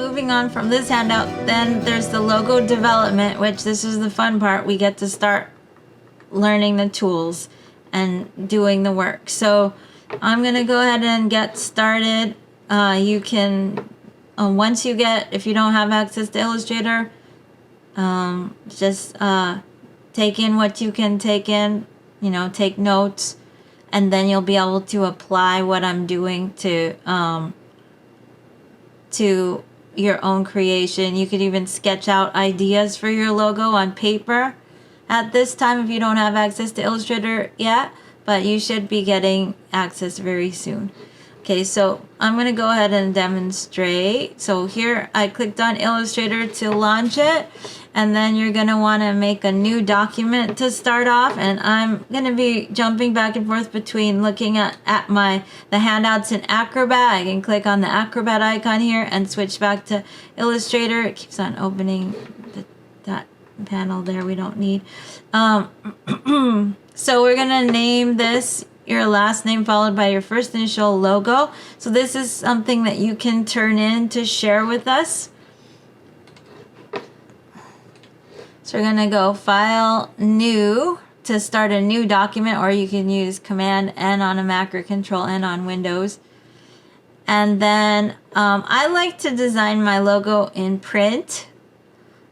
moving on from this handout, then there's the logo development, which this is the fun part. We get to start learning the tools and doing the work. So I'm going to go ahead and get started. You can, once you get, if you don't have access to Illustrator, just take in what you can take in, you know, take notes, and then you'll be able to apply what I'm doing to your own creation. You could even sketch out ideas for your logo on paper at this time if you don't have access to Illustrator yet, but you should be getting access very soon. Okay, so I'm going to go ahead and demonstrate. So here I clicked on Illustrator to launch it, and then you're going to want to make a new document to start off, and I'm going to be jumping back and forth between looking at the handouts in Acrobat. I can click on the Acrobat icon here and switch back to Illustrator. It keeps on opening that panel there we don't need. So we're going to name this your last name followed by your first initial logo. So this is something that you can turn in to share with us. So we're going to go File, New to start a new document, or you can use Command N on a Mac or Control N on Windows. And then I like to design my logo in print,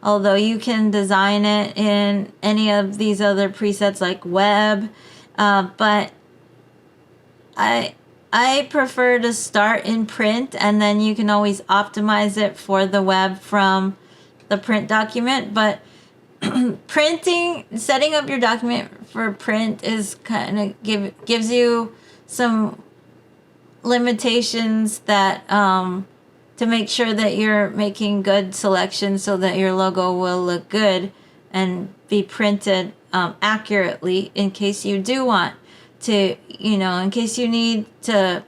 although you can design it in any of these other presets like web, but I prefer to start in print, and then you can always optimize it for the web from the print document. But setting up your document for print is kind of gives you some limitations that to make sure that you're making good selections so that your logo will look good and be printed accurately in case you do want to, you know, in case you need to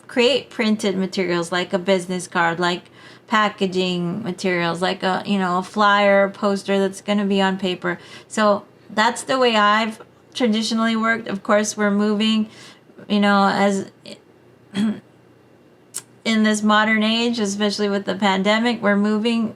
create printed materials like a business card, like packaging materials, like a flyer, poster that's going to be on paper. So that's the way I've traditionally worked. Of course, we're moving, as in this modern age, especially with the pandemic, we're moving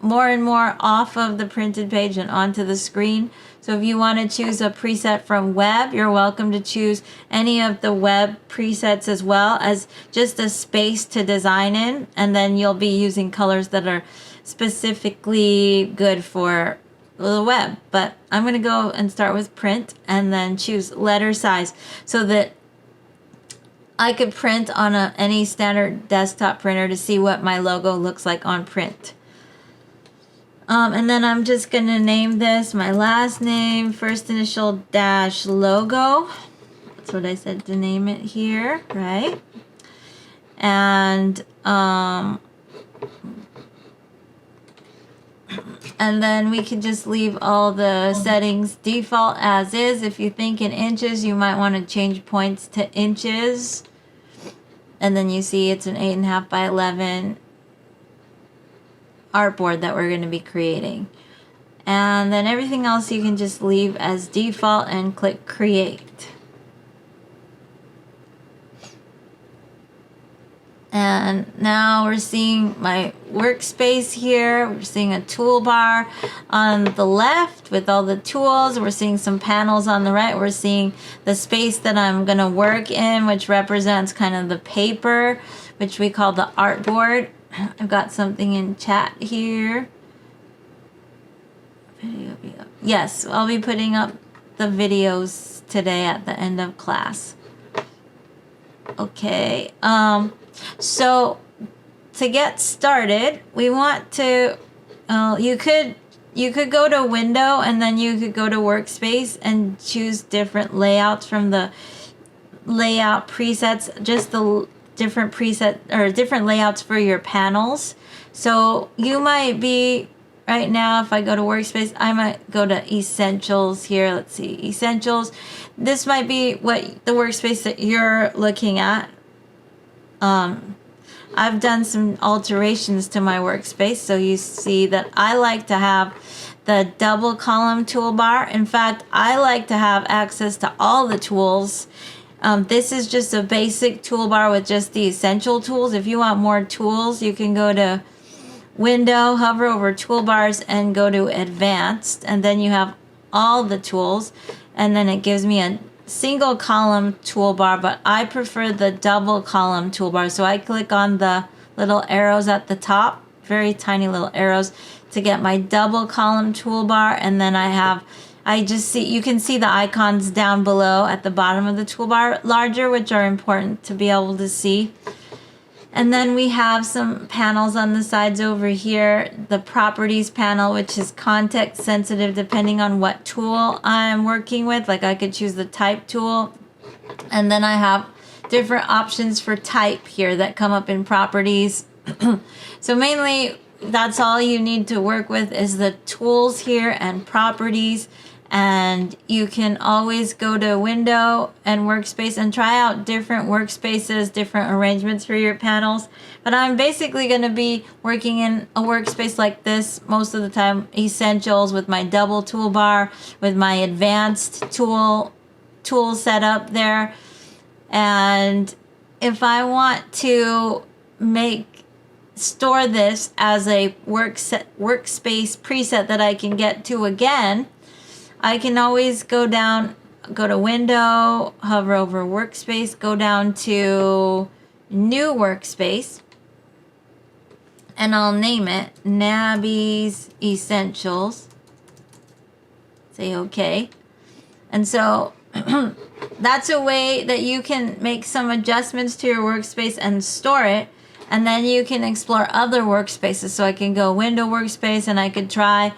more and more off of the printed page and onto the screen. So if you want to choose a preset from web, you're welcome to choose any of the web presets as well as just a space to design in, and then you'll be using colors that are specifically good for the web. But I'm going to go and start with print and then choose letter size so that I could print on any standard desktop printer to see what my logo looks like on print. And then I'm just going to name this my last name, first initial dash logo. That's what I said to name it here, right? And then we can just leave all the settings default as is. If you think in inches, you might want to change points to inches. And then you see it's an 8.5 by 11 artboard that we're going to be creating. And then everything else you can just leave as default and click create. And now we're seeing my workspace here. We're seeing a toolbar on the left with all the tools. We're seeing some panels on the right. We're seeing the space that I'm going to work in, which represents kind of the paper, which we call the artboard. I've got something in chat here. Yes, I'll be putting up the videos today at the end of class. Okay. So to get started, we want to, you could go to Window and then you could go to Workspace and choose different layouts from the layout presets, just the different preset or different layouts for your panels. So you might be right now, if I go to Workspace, I might go to Essentials here. Let's see, Essentials. This might be what the workspace that you're looking at. I've done some alterations to my workspace, so you see that I like to have the double column toolbar. In fact, I like to have access to all the tools This is just a basic toolbar with just the essential tools. If you want more tools, you can go to Window, hover over Toolbars, and go to Advanced, and then you have all the tools, and then it gives me a single column toolbar, but I prefer the double column toolbar. So I click on the little arrows at the top, very tiny little arrows, to get my double column toolbar, and then I just see, you can see the icons down below at the bottom of the toolbar larger, which are important to be able to see. And then we have some panels on the sides over here. The properties panel, which is context sensitive depending on what tool I'm working with. Like I could choose the type tool. And then I have different options for type here that come up in properties. So mainly that's all you need to work with is the tools here and properties. And you can always go to Window and Workspace and try out different workspaces, different arrangements for your panels. But I'm basically going to be working in a workspace like this most of the time, Essentials, with my double toolbar, with my advanced tool setup there. And if I want to store this as a workspace preset that I can get to again, I can always go to Window, hover over Workspace, go down to New Workspace, and I'll name it Nabby's Essentials. Say OK. And so that's a way that you can make some adjustments to your workspace and store it. And then you can explore other workspaces. So I can go Window Workspace, and I could try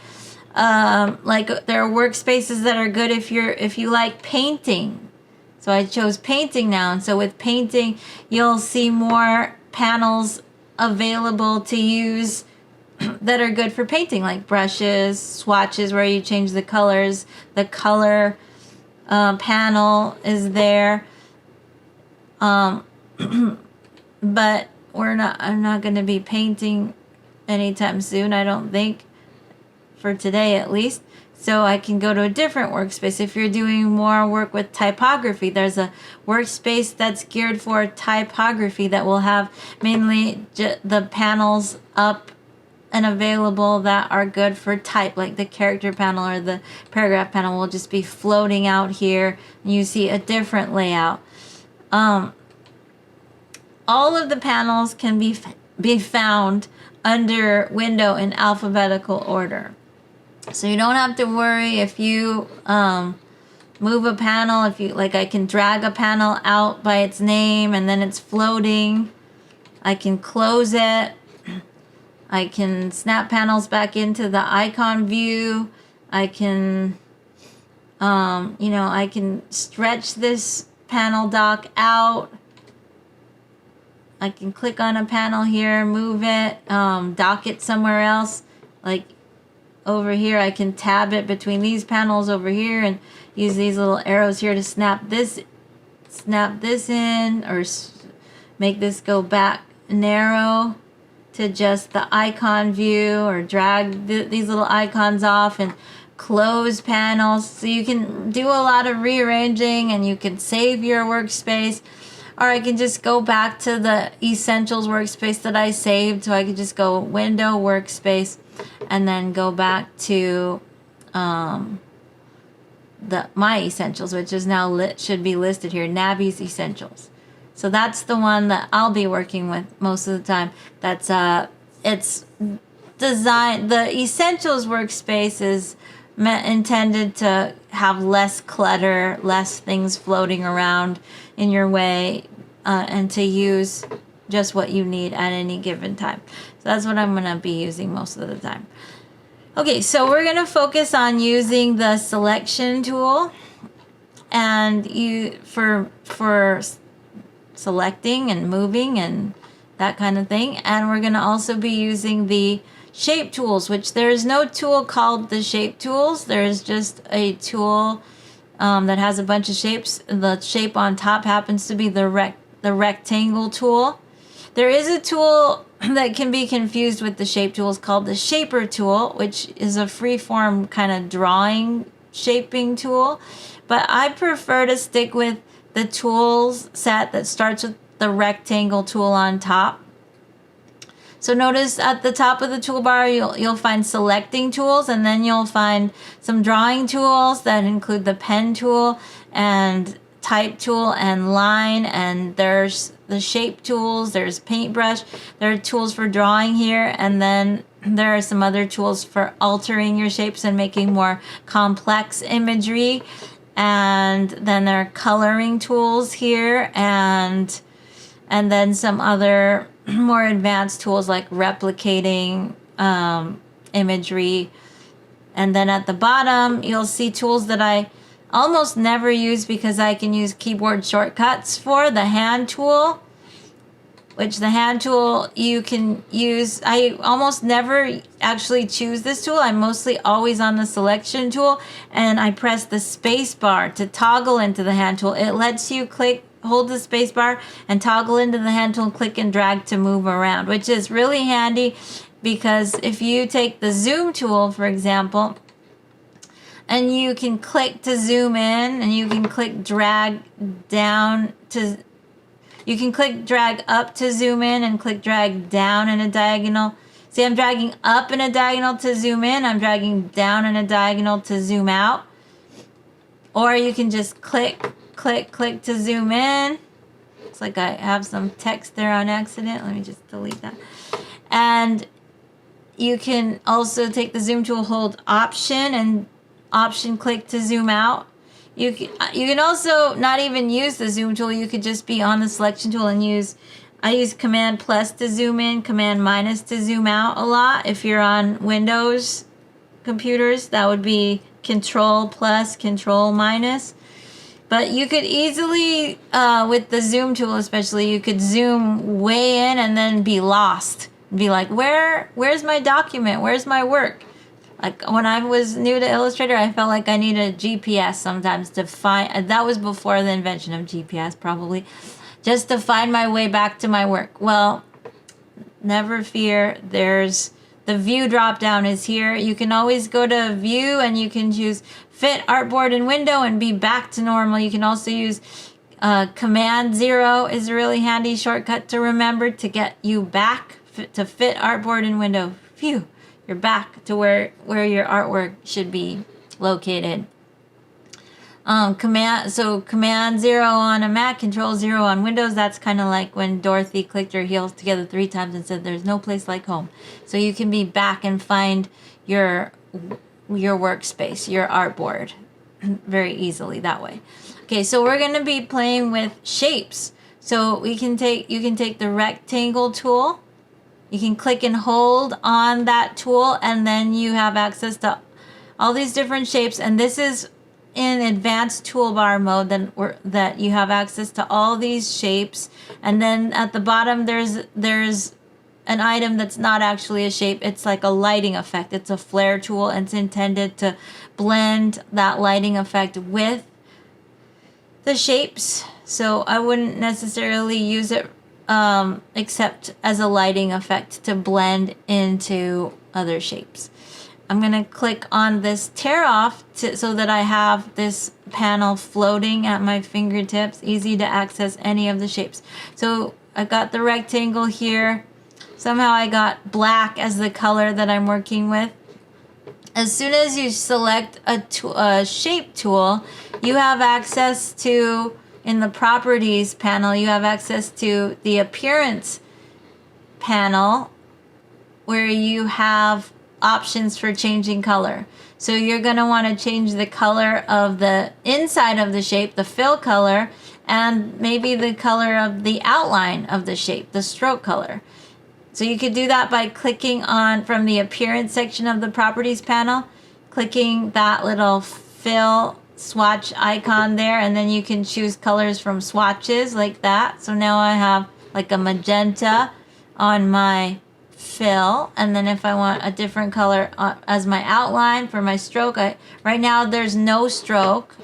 like there are workspaces that are good if you like painting. So I chose painting now, and so with painting you'll see more panels available to use that are good for painting, like brushes, swatches where you change the colors. The color panel is there, but I'm not going to be painting anytime soon, I don't think, for today at least. So I can go to a different workspace. If you're doing more work with typography, there's a workspace that's geared for typography that will have mainly the panels up and available that are good for type, like the character panel or the paragraph panel will just be floating out here, and you see a different layout. All of the panels can be found under Window in alphabetical order. So you don't have to worry if you move a panel. If you like, I can drag a panel out by its name and then it's floating. I can close it. I can snap panels back into the icon view. I can, I can stretch this panel dock out. I can click on a panel here, move it, dock it somewhere else. Like over here, I can tab it between these panels over here and use these little arrows here to snap this in, or make this go back narrow to just the icon view, or drag these little icons off and close panels. So you can do a lot of rearranging, and you can save your workspace. Or I can just go back to the Essentials workspace that I saved. So I could just go Window Workspace and then go back to my Essentials, which is now should be listed here, Nabby's Essentials. So that's the one that I'll be working with most of the time. That's it's designed, the Essentials workspace is intended to have less clutter, less things floating around in your way, and to use just what you need at any given time. So that's what I'm going to be using most of the time. Okay, so we're going to focus on using the selection tool, and for selecting and moving and that kind of thing. And we're going to also be using the shape tools, which there is no tool called the shape tools. There is just a tool that has a bunch of shapes. The shape on top happens to be the rectangle tool. There is a tool that can be confused with the shape tools called the shaper tool, which is a free-form kind of drawing shaping tool. But I prefer to stick with the tools set that starts with the rectangle tool on top. So notice at the top of the toolbar, you'll find selecting tools, and then you'll find some drawing tools that include the pen tool and type tool and line, and there's the shape tools, there's paintbrush, there are tools for drawing here, and then there are some other tools for altering your shapes and making more complex imagery. And then there are coloring tools here, and then some other more advanced tools like replicating imagery. And then at the bottom, you'll see tools that I almost never use because I can use keyboard shortcuts for. The hand tool, which the hand tool you can use. I almost never actually choose this tool. I'm mostly always on the selection tool, and I press the space bar to toggle into the hand tool. It lets you hold the space bar and toggle into the hand tool and click and drag to move around, which is really handy because if you take the zoom tool, for example, and you can click to zoom in, and you can click drag down to, you can click drag up to zoom in and click drag down in a diagonal. See, I'm dragging up in a diagonal to zoom in, I'm dragging down in a diagonal to zoom out. Or you can just click to zoom in. Looks like I have some text there on accident. Let me just delete that. And you can also take the zoom tool, hold option, and option click to zoom out. You can also not even use the zoom tool. You could just be on the selection tool and I use command plus to zoom in, command minus to zoom out a lot. If you're on Windows computers, that would be control plus, control minus. But you could easily, with the zoom tool especially, you could zoom way in and then be lost. Be like, where's my document? Where's my work? Like when I was new to Illustrator, I felt like I needed a GPS sometimes to find, that was before the invention of GPS probably, just to find my way back to my work. Well, never fear, there's the view drop down is here. You can always go to view and you can choose fit artboard and window and be back to normal. You can also use command 0 is a really handy shortcut to remember to get you back to fit artboard and window. Phew, you're back to where your artwork should be located. Command 0 on a Mac, control 0 on Windows. That's kind of like when Dorothy clicked her heels together 3 times and said there's no place like home. So you can be back and find your workspace, your artboard very easily that way. Okay, so we're going to be playing with shapes. So you can take the rectangle tool. You can click and hold on that tool, and then you have access to all these different shapes, and this is in advanced toolbar mode that you have access to all these shapes. And then at the bottom there's an item that's not actually a shape. It's like a lighting effect. It's a flare tool, and it's intended to blend that lighting effect with the shapes. So I wouldn't necessarily use it except as a lighting effect to blend into other shapes. I'm going to click on this tear off so that I have this panel floating at my fingertips, easy to access any of the shapes. So I got the rectangle here. Somehow I got black as the color that I'm working with. As soon as you select a shape tool, you have access to, in the properties panel, you have access to the appearance panel where you have options for changing color. So you're going to want to change the color of the inside of the shape, the fill color, and maybe the color of the outline of the shape, the stroke color. So you could do that by clicking on, from the appearance section of the properties panel, clicking that little fill swatch icon there, and then you can choose colors from swatches like that. So now I have like a magenta on my fill, and then if I want a different color as my outline for my stroke, right now there's no stroke.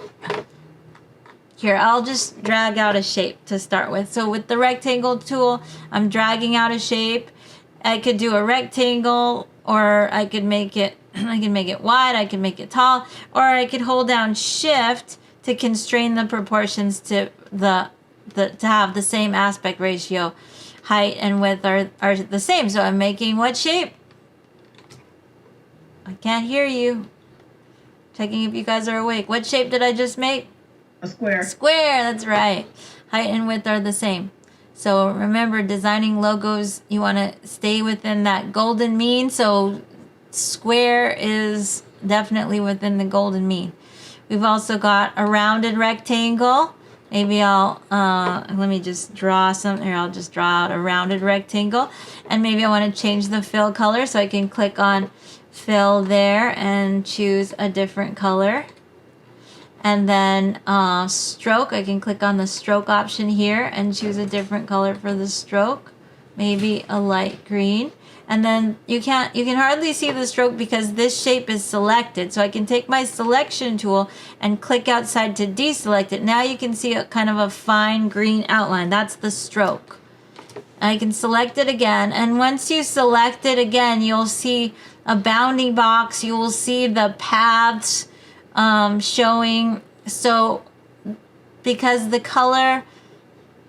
Here, I'll just drag out a shape to start with. So with the rectangle tool, I'm dragging out a shape. I could do a rectangle, or I could make it wide, I could make it tall, or I could hold down shift to constrain the proportions to to have the same aspect ratio. Height and width are the same. So I'm making what shape? I can't hear you. Checking if you guys are awake. What shape did I just make? A square. Square, that's right. Height and width are the same. So remember, designing logos, you want to stay within that golden mean. So square is definitely within the golden mean. We've also got a rounded rectangle. Maybe let me just draw something here. I'll just draw out a rounded rectangle. And maybe I want to change the fill color. So I can click on fill there and choose a different color. And then stroke, I can click on the stroke option here and choose a different color for the stroke. Maybe a light green. And then you can hardly see the stroke because this shape is selected. So I can take my selection tool and click outside to deselect it. Now you can see a kind of a fine green outline. That's the stroke. I can select it again. And once you select it again, you'll see a bounding box. You will see the paths showing. So because the color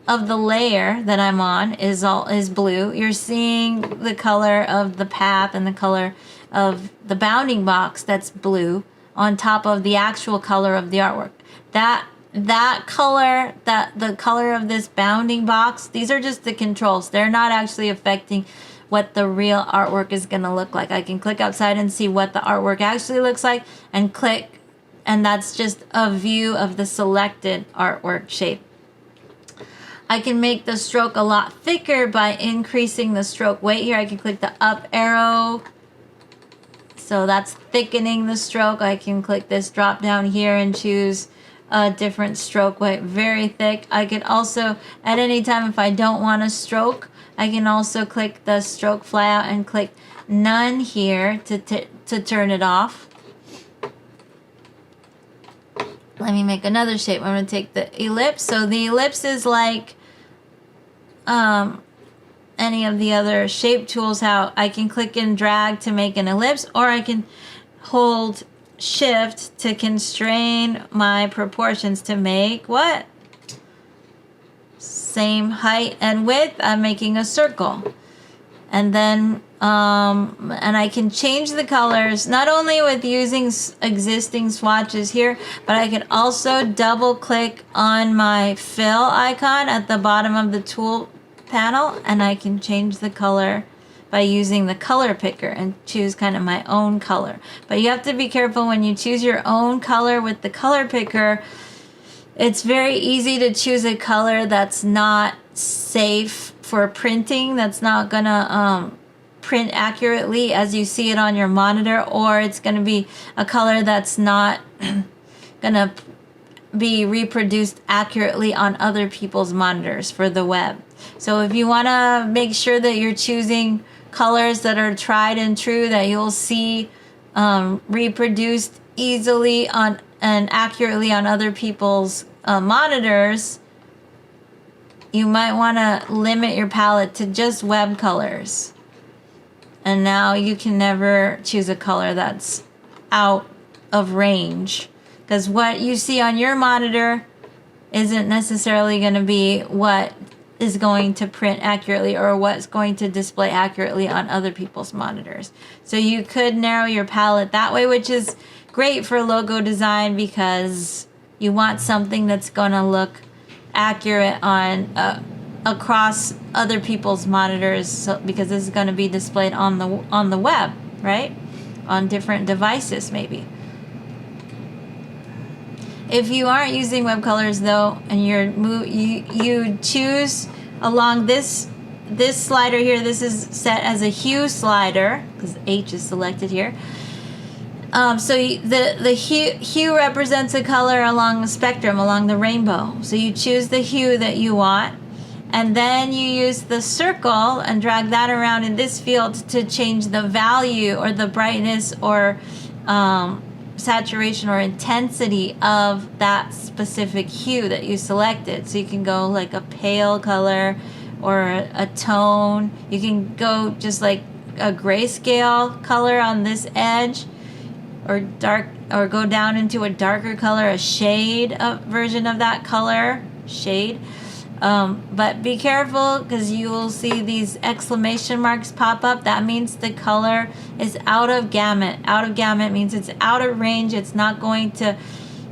of the layer that I'm on is blue, you're seeing the color of the path and the color of the bounding box that's blue on top of the actual color of the artwork. That color, the color of this bounding box, these are just the controls. They're not actually affecting what the real artwork is going to look like. I can click outside and see what the artwork actually looks like and click, and that's just a view of the selected artwork shape. I can make the stroke a lot thicker by increasing the stroke weight here. I can click the up arrow. So that's thickening the stroke. I can click this drop down here and choose a different stroke weight, very thick. I could also, at any time, if I don't want a stroke, I can also click the stroke flyout and click none here to turn it off. Let me make another shape. I'm going to take the ellipse. So the ellipse is like any of the other shape tools, how I can click and drag to make an ellipse, or I can hold shift to constrain my proportions to make what? Same height and width. I'm making a circle. And then and I can change the colors not only with using existing swatches here, but I can also double click on my fill icon at the bottom of the tool panel, and I can change the color by using the color picker and choose kind of my own color. But you have to be careful when you choose your own color with the color picker. It's very easy to choose a color that's not safe for printing, that's not gonna print accurately as you see it on your monitor, or it's gonna be a color that's not gonna be reproduced accurately on other people's monitors for the web. So if you wanna make sure that you're choosing colors that are tried and true, that you'll see reproduced easily on and accurately on other people's monitors, you might want to limit your palette to just web colors. And now you can never choose a color that's out of range, because what you see on your monitor isn't necessarily going to be what is going to print accurately or what's going to display accurately on other people's monitors. So you could narrow your palette that way, which is great for logo design because you want something that's going to look accurate on across other people's monitors, so, because this is going to be displayed on the web, right? On different devices maybe. If you aren't using web colors though, and you choose along this slider here, this is set as a hue slider because H is selected here. So the hue represents a color along the spectrum, along the rainbow. So you choose the hue that you want, and then you use the circle and drag that around in this field to change the value or the brightness or saturation or intensity of that specific hue that you selected. So you can go like a pale color or a tone. You can go just like a grayscale color on this edge, or dark, or go down into a darker color, a shade of version of that color, shade. But be careful, because you will see these exclamation marks pop up. That means the color is out of gamut. Out of gamut means it's out of range. It's not going to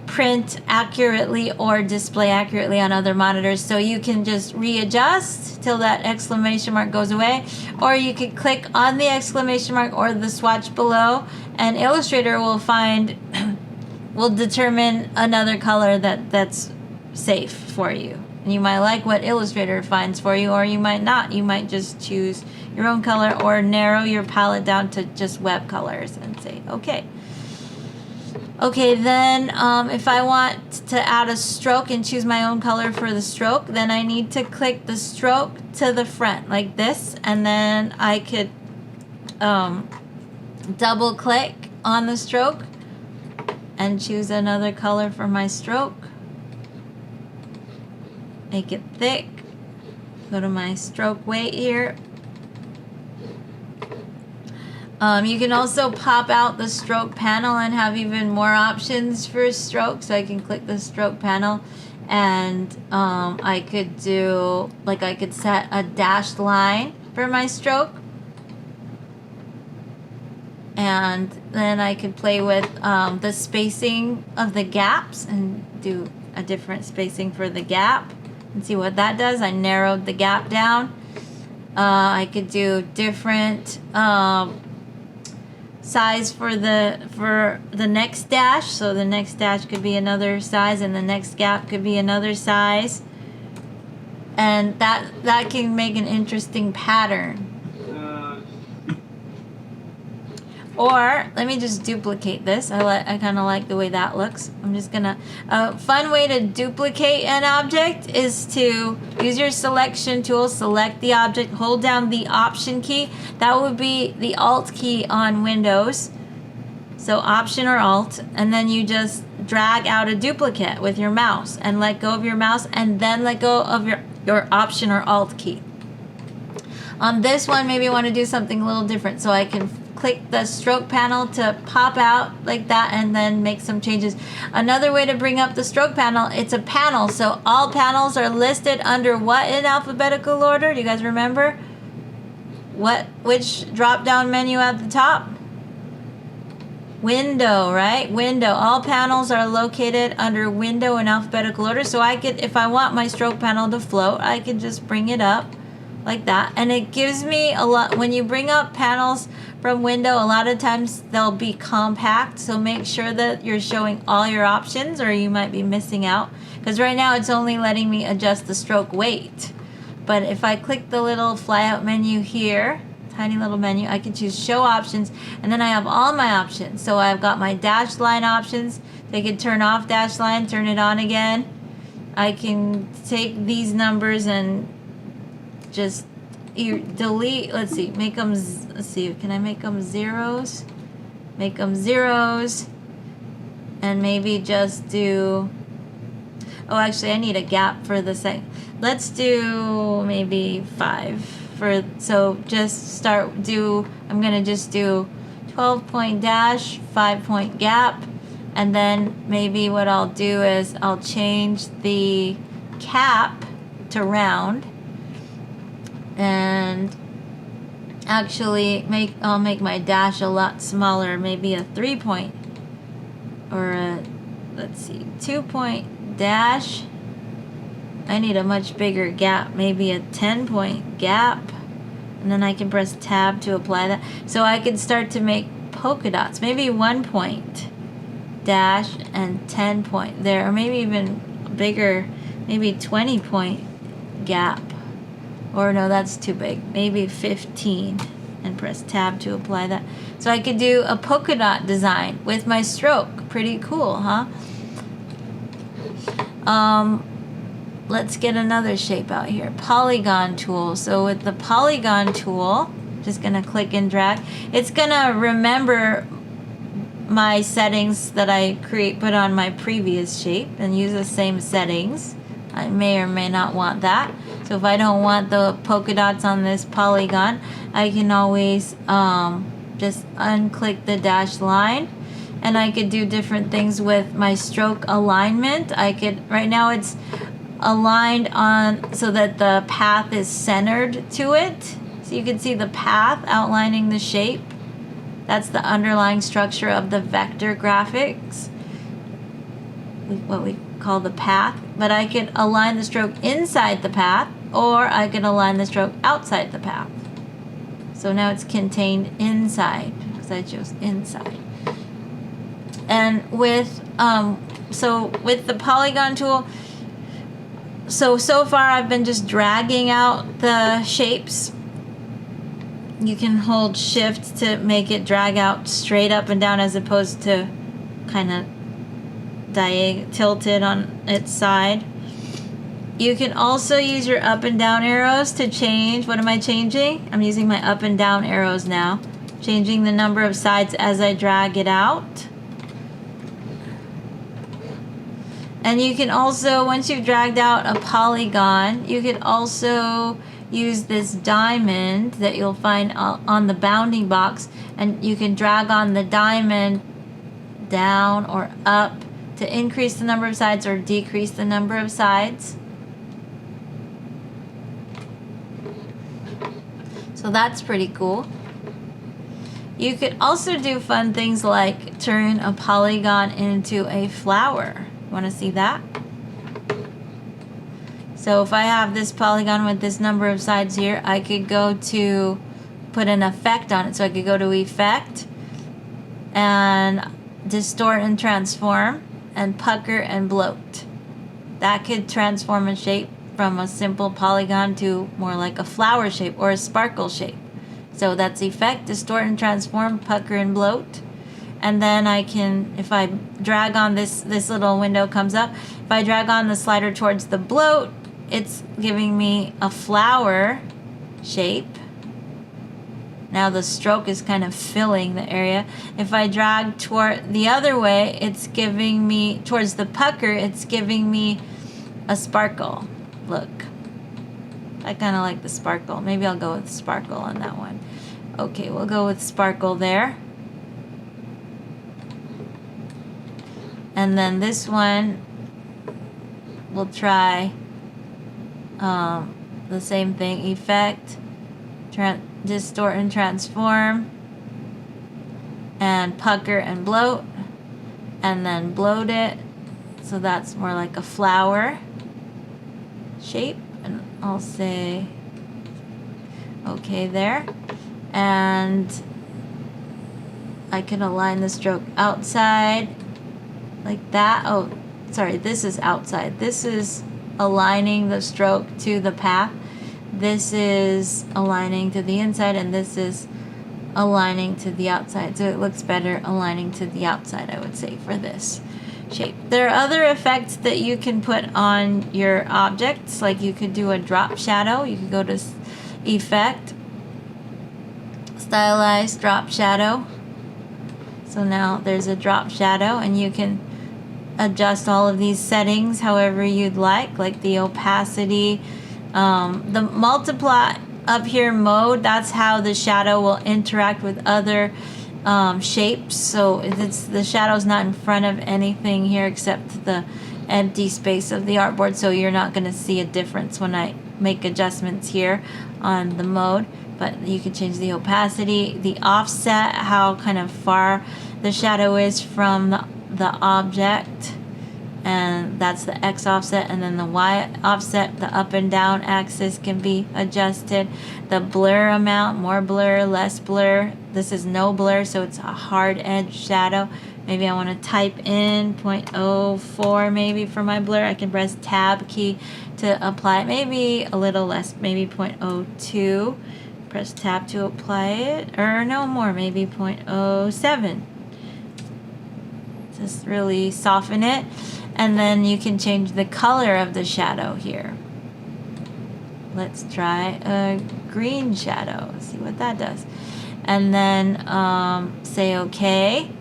print accurately or display accurately on other monitors. So you can just readjust till that exclamation mark goes away, or you could click on the exclamation mark or the swatch below, and Illustrator will will determine another color that's safe for you. And you might like what Illustrator finds for you, or you might not. You might just choose your own color, or narrow your palette down to just web colors and say, okay. Okay, then if I want to add a stroke and choose my own color for the stroke, then I need to click the stroke to the front like this, and then I could double click on the stroke and choose another color for my stroke. Make it thick. Go to my stroke weight here. You can also pop out the stroke panel and have even more options for stroke. So I can click the stroke panel, and I could do, like, I could set a dashed line for my stroke. And then I could play with the spacing of the gaps and do a different spacing for the gap and see what that does. I narrowed the gap down. I could do different size for the next dash. So the next dash could be another size, and the next gap could be another size. And that can make an interesting pattern. Or let me just duplicate this. I kind of like the way that looks. I'm just gonna. A fun way to duplicate an object is to use your selection tool. Select the object, hold down the Option key. That would be the Alt key on Windows. So Option or Alt, and then you just drag out a duplicate with your mouse and let go of your mouse, and then let go of your Option or Alt key. On this one, maybe I want to do something a little different, so I can click the stroke panel to pop out like that, and then make some changes. Another way to bring up the stroke panel, it's a panel, so all panels are listed under what in alphabetical order? Do you guys remember? Which drop down menu at the top? Window, right? Window. All panels are located under window in alphabetical order. So I could, if I want my stroke panel to float, I can just bring it up like that, and it gives me a lot. When you bring up panels from window, a lot of times they'll be compact, so make sure that you're showing all your options, or you might be missing out, because right now it's only letting me adjust the stroke weight. But if I click the little flyout menu here, tiny little menu, I can choose show options, and then I have all my options. So I've got my dash line options. They can turn off dash line, turn it on again. I can take these numbers and just delete. Let's see, make them, let's see, can I make them zeros? Make them zeros, and maybe just do, oh, actually I need a gap for the second. Let's do maybe 5 for, so just I'm gonna just do 12-point dash, 5-point gap, and then maybe what I'll do is I'll change the cap to round, and actually I'll make my dash a lot smaller, maybe a 3-point, or a, let's see, 2-point dash. I need a much bigger gap, maybe a 10-point gap, and then I can press tab to apply that. So I can start to make polka dots, maybe 1-point dash and 10-point there, or maybe even bigger, maybe 20-point gap. Or no, that's too big. Maybe 15, and press tab to apply that. So I could do a polka dot design with my stroke. Pretty cool, huh? Let's get another shape out here. Polygon tool. So with the polygon tool, just gonna click and drag. It's gonna remember my settings that I put on my previous shape and use the same settings. I may or may not want that. So if I don't want the polka dots on this polygon, I can always just unclick the dash line and I could do different things with my stroke alignment. Right now it's aligned on so that the path is centered to it. So you can see the path outlining the shape. That's the underlying structure of the vector graphics, what we call the path. But I could align the stroke inside the path, or I could align the stroke outside the path. So now it's contained inside, because I chose inside. And with with the polygon tool, so far I've been just dragging out the shapes. You can hold shift to make it drag out straight up and down, as opposed to kind of tilted on its side. You can also use your up and down arrows to change. What am I changing? I'm using my up and down arrows now, changing the number of sides as I drag it out. And you can also, once you've dragged out a polygon, you could also use this diamond that you'll find on the bounding box, and you can drag on the diamond down or up to increase the number of sides or decrease the number of sides. So that's pretty cool. You could also do fun things like turn a polygon into a flower. Want to see that? So if I have this polygon with this number of sides here, I could go to put an effect on it. So I could go to Effect and Distort and Transform and Pucker and Bloat. That could transform a shape from a simple polygon to more like a flower shape or a sparkle shape. So that's Effect, Distort and Transform, Pucker and Bloat. And then I can, if I drag on this little window comes up, if I drag on the slider towards the bloat, it's giving me a flower shape. Now the stroke is kind of filling the area. If I drag toward the other way, it's giving me, towards the pucker, it's giving me a sparkle. Look, I kind of like the sparkle. Maybe I'll go with sparkle on that one. Okay, we'll go with sparkle there. And then this one, we'll try the same thing. Effect, Distort and Transform, and Pucker and Bloat, and then bloat it. So that's more like a flower shape. And I'll say okay there. And I can align the stroke outside like that. Oh, sorry, this is outside. This is aligning the stroke to the path. This is aligning to the inside, and this is aligning to the outside. So it looks better aligning to the outside, I would say, for this shape. There are other effects that you can put on your objects, like you could do a drop shadow. You could go to Effect, Stylize, Drop Shadow. So now there's a drop shadow, and you can adjust all of these settings however you'd like the opacity, the multiply up here mode. That's how the shadow will interact with other shapes. So the shadow's not in front of anything here except the empty space of the artboard, so you're not going to see a difference when I make adjustments here on the mode. But you can change the opacity, the offset, how kind of far the shadow is from the object, and that's the X offset. And then the Y offset, the up and down axis, can be adjusted. The blur amount, more blur, less blur. This is no blur, so it's a hard edge shadow. Maybe I want to type in 0.04 maybe for my blur. I can press tab key to apply it. Maybe a little less, maybe 0.02. Press tab to apply it, or no more, maybe 0.07. Just really soften it. And then you can change the color of the shadow here. Let's try a green shadow, see what that does. And then say okay.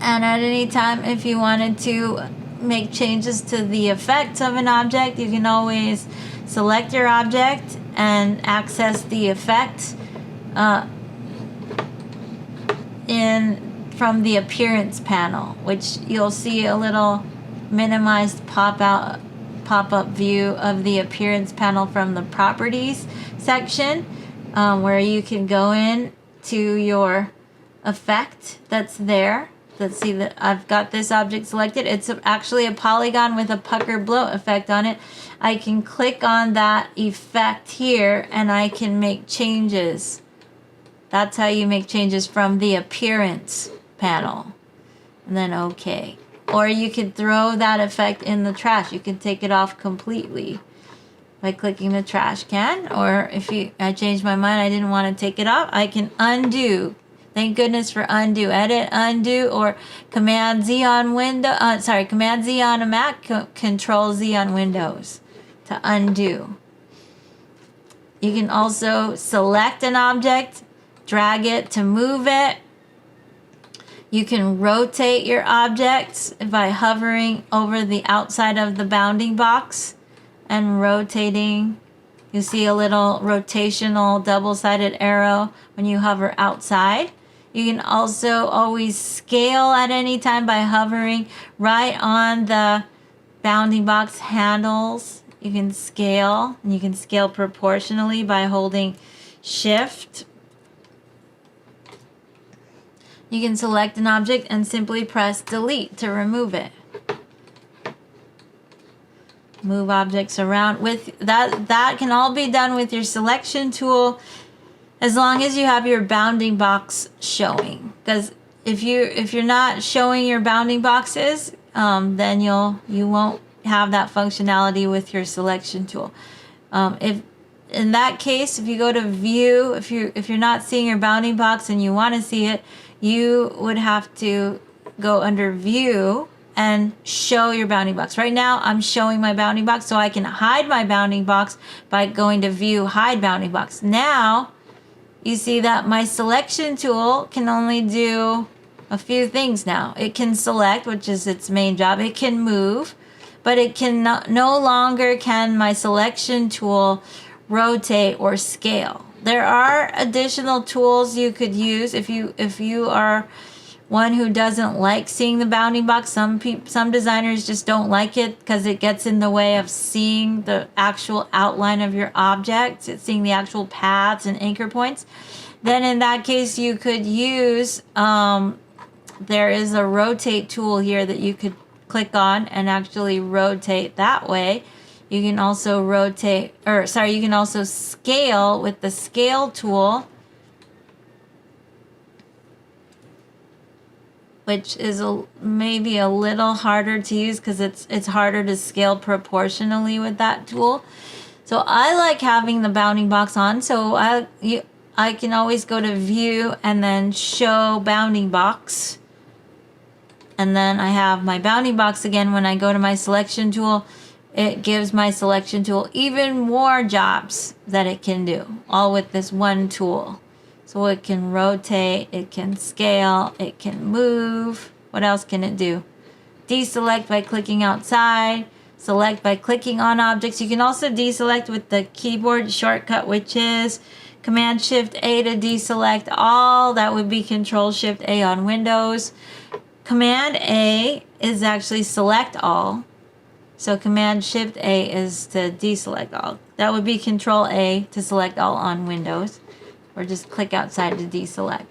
And at any time, if you wanted to make changes to the effects of an object, you can always select your object and access the effect from the appearance panel, which you'll see a little minimized pop-up view of the appearance panel from the properties section, where you can go in to your effect that's there. Let's see that I've got this object selected. It's actually a polygon with a pucker bloat effect on it. I can click on that effect here and I can make changes. That's how you make changes from the appearance panel. And then OK. Or you could throw that effect in the trash. You can take it off completely by clicking the trash can. Or if I changed my mind, I didn't want to take it off, I can undo. Thank goodness for undo. Edit, undo, or Command Z on Command Z on a Mac, Control Z on Windows to undo. You can also select an object, drag it to move it. You can rotate your objects by hovering over the outside of the bounding box and rotating. You see a little rotational double-sided arrow when you hover outside. You can also always scale at any time by hovering right on the bounding box handles. You can scale, and you can scale proportionally by holding Shift. You can select an object and simply press Delete to remove it. Move objects around with that can all be done with your selection tool, as long as you have your bounding box showing. Because if you're not showing your bounding boxes, then you won't have that functionality with your selection tool. If in that case, if you go to View, if you're not seeing your bounding box and you want to see it, you would have to go under View and show your bounding box. Right now, I'm showing my bounding box, so I can hide my bounding box by going to View, Hide Bounding Box. Now, you see that my selection tool can only do a few things now. It can select, which is its main job. It can move, but it can no longer can my selection tool rotate or scale. There are additional tools you could use if you are one who doesn't like seeing the bounding box. Some designers just don't like it because it gets in the way of seeing the actual outline of your object, seeing the actual paths and anchor points. Then in that case, you could use, there is a rotate tool here that you could click on and actually rotate that way. You can also you can also scale with the scale tool, which is maybe a little harder to use because it's harder to scale proportionally with that tool. So I like having the bounding box on, so I can always go to View and then Show Bounding Box. And then I have my bounding box again. When I go to my selection tool, it gives my selection tool even more jobs that it can do, all with this one tool. So it can rotate, it can scale, it can move. What else can it do? Deselect by clicking outside, select by clicking on objects. You can also deselect with the keyboard shortcut, which is Command-Shift-A to deselect all. That would be Control-Shift-A on Windows. Command-A is actually select all. So Command-Shift-A is to deselect all. That would be Control-A to select all on Windows. Or just click outside to deselect.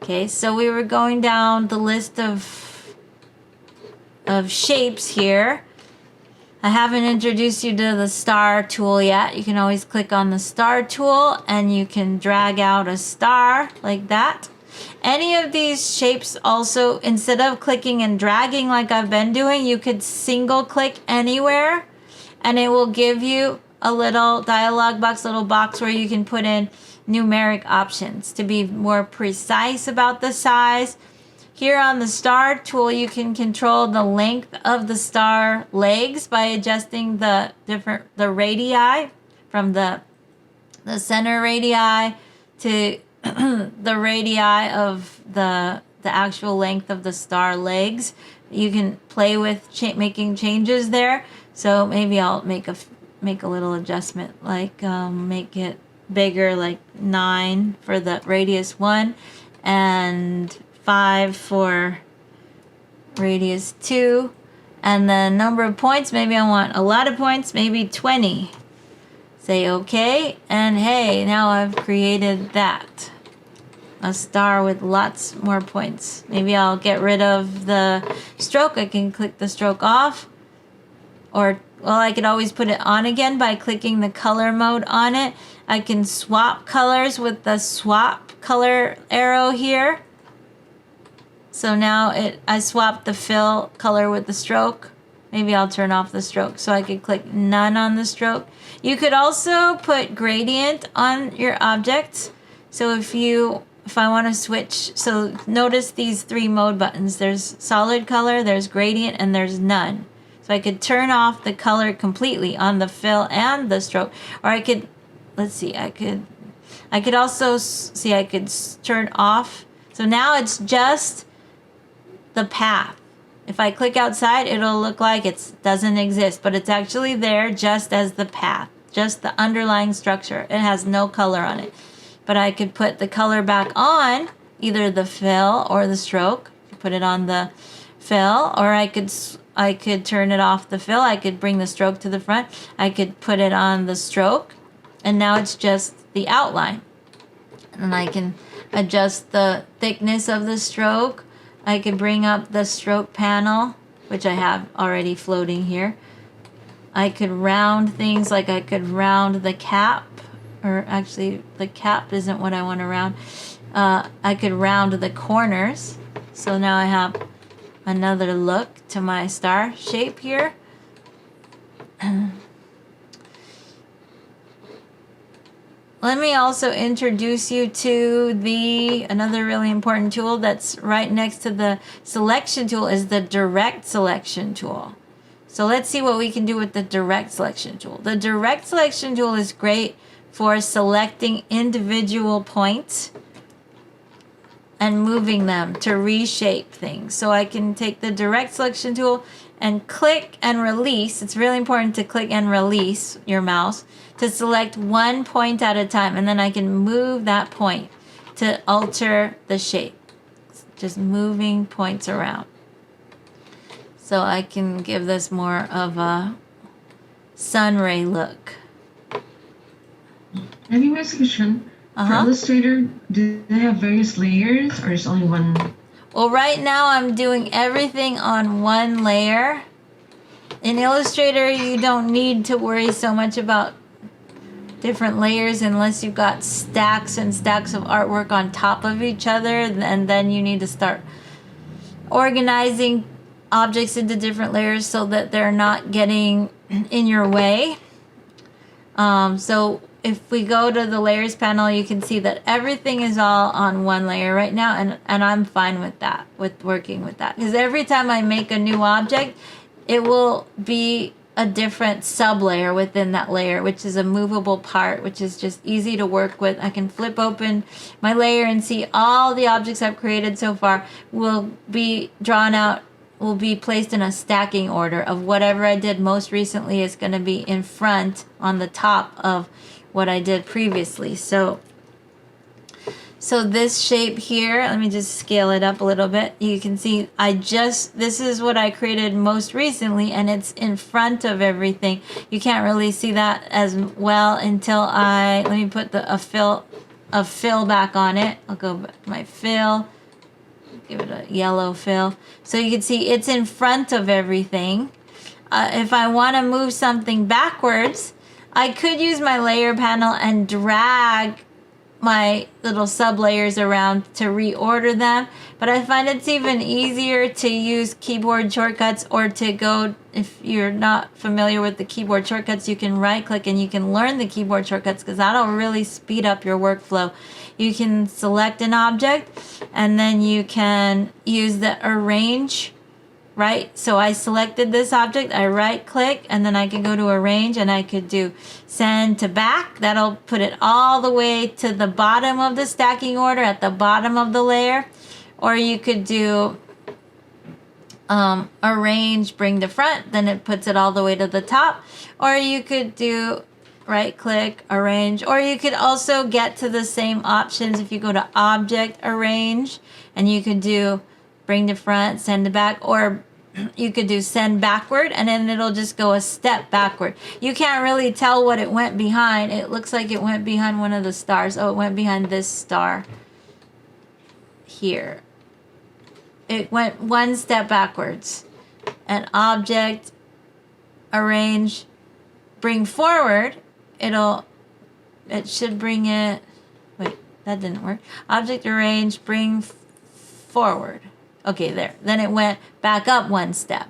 Okay, so we were going down the list of shapes here. I haven't introduced you to the star tool yet. You can always click on the star tool and you can drag out a star like that. Any of these shapes also, instead of clicking and dragging like I've been doing, you could single click anywhere and it will give you a little dialog box, little box where you can put in numeric options to be more precise about the size. Here on the star tool, you can control the length of the star legs by adjusting the radii from the center radii to the radii of the actual length of the star legs. You can play with making changes there. So maybe I'll make a little adjustment, like make it bigger, like 9 for the radius 1 and 5 for radius 2. And then number of points, maybe I want a lot of points, maybe 20. Say okay, and hey, now I've created that. A star with lots more points. Maybe I'll get rid of the stroke. I can click the stroke off. Or, well, I could always put it on again by clicking the color mode on it. I can swap colors with the swap color arrow here. So now I swapped the fill color with the stroke. Maybe I'll turn off the stroke so I could click none on the stroke. You could also put gradient on your objects. So if I want to switch, so notice these 3 mode buttons. There's solid color, there's gradient, and there's none. So I could turn off the color completely on the fill and the stroke. Or I could, let's see, I could also, see, I could turn off. So now it's just the path. If I click outside, it'll look like it doesn't exist, but it's actually there just as the path, just the underlying structure. It has no color on it. But I could put the color back on, either the fill or the stroke. Put it on the fill, or I could turn it off the fill. I could bring the stroke to the front. I could put it on the stroke, and now it's just the outline. And I can adjust the thickness of the stroke. I could bring up the stroke panel, which I have already floating here. I could round things, like I could round the cap, or actually the cap isn't what I want to round. I could round the corners. So now I have another look to my star shape here. Let me also introduce you to another really important tool that's right next to the selection tool is the direct selection tool. So let's see what we can do with the direct selection tool. The direct selection tool is great for selecting individual points and moving them to reshape things. So I can take the direct selection tool and click and release. It's really important to click and release your mouse to select one point at a time, and then I can move that point to alter the shape. Just moving points around. So I can give this more of a sun ray look. Any question? For Illustrator, do they have various layers or is only one? Well, right now I'm doing everything on one layer. In Illustrator, you don't need to worry so much about different layers unless you've got stacks and stacks of artwork on top of each other, and then you need to start organizing objects into different layers so that they're not getting in your way. So if we go to the layers panel, you can see that everything is all on one layer right now, and I'm fine with that, with working with that, because every time I make a new object, it will be a different sub-layer within that layer, which is a movable part, which is just easy to work with. I can flip open my layer and see all the objects I've created so far will be drawn out, will be placed in a stacking order of whatever I did most recently is going to be in front on the top of what I did previously. So this shape here, let me just scale it up a little bit. You can see this is what I created most recently, and it's in front of everything. You can't really see that as well until let me put a fill back on it. I'll go back to my fill, give it a yellow fill. So you can see it's in front of everything. If I want to move something backwards, I could use my layer panel and drag my little sub layers around to reorder them, but I find it's even easier to use keyboard shortcuts, or to go, if you're not familiar with the keyboard shortcuts, you can right click and you can learn the keyboard shortcuts, because that'll really speed up your workflow. You can select an object and then you can use the arrange, right? So I selected this object, I right click, and then I can go to arrange and I could do send to back. That'll put it all the way to the bottom of the stacking order at the bottom of the layer. Or you could do arrange, bring to front, then it puts it all the way to the top. Or you could do right click, arrange, or you could also get to the same options if you go to object, arrange, and you could do bring to front, send to back, or you could do send backward, and then it'll just go a step backward. You can't really tell what it went behind. It looks like it went behind one of the stars. Oh, it went behind this star here. It went one step backwards. And object, arrange, bring forward, it should bring it, wait, that didn't work. Object, arrange, bring forward. Okay, there. Then it went back up one step.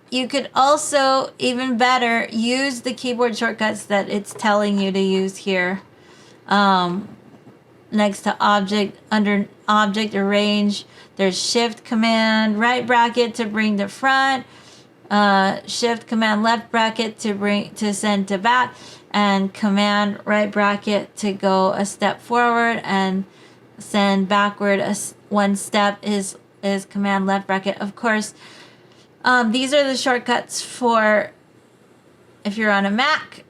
You could also, even better, use the keyboard shortcuts that it's telling you to use here. Next to object, under object, arrange, there's shift command right bracket to bring to front, shift command left bracket to send to back, and command right bracket to go a step forward, and send backward one step is command left bracket. Of course, these are the shortcuts for if you're on a Mac.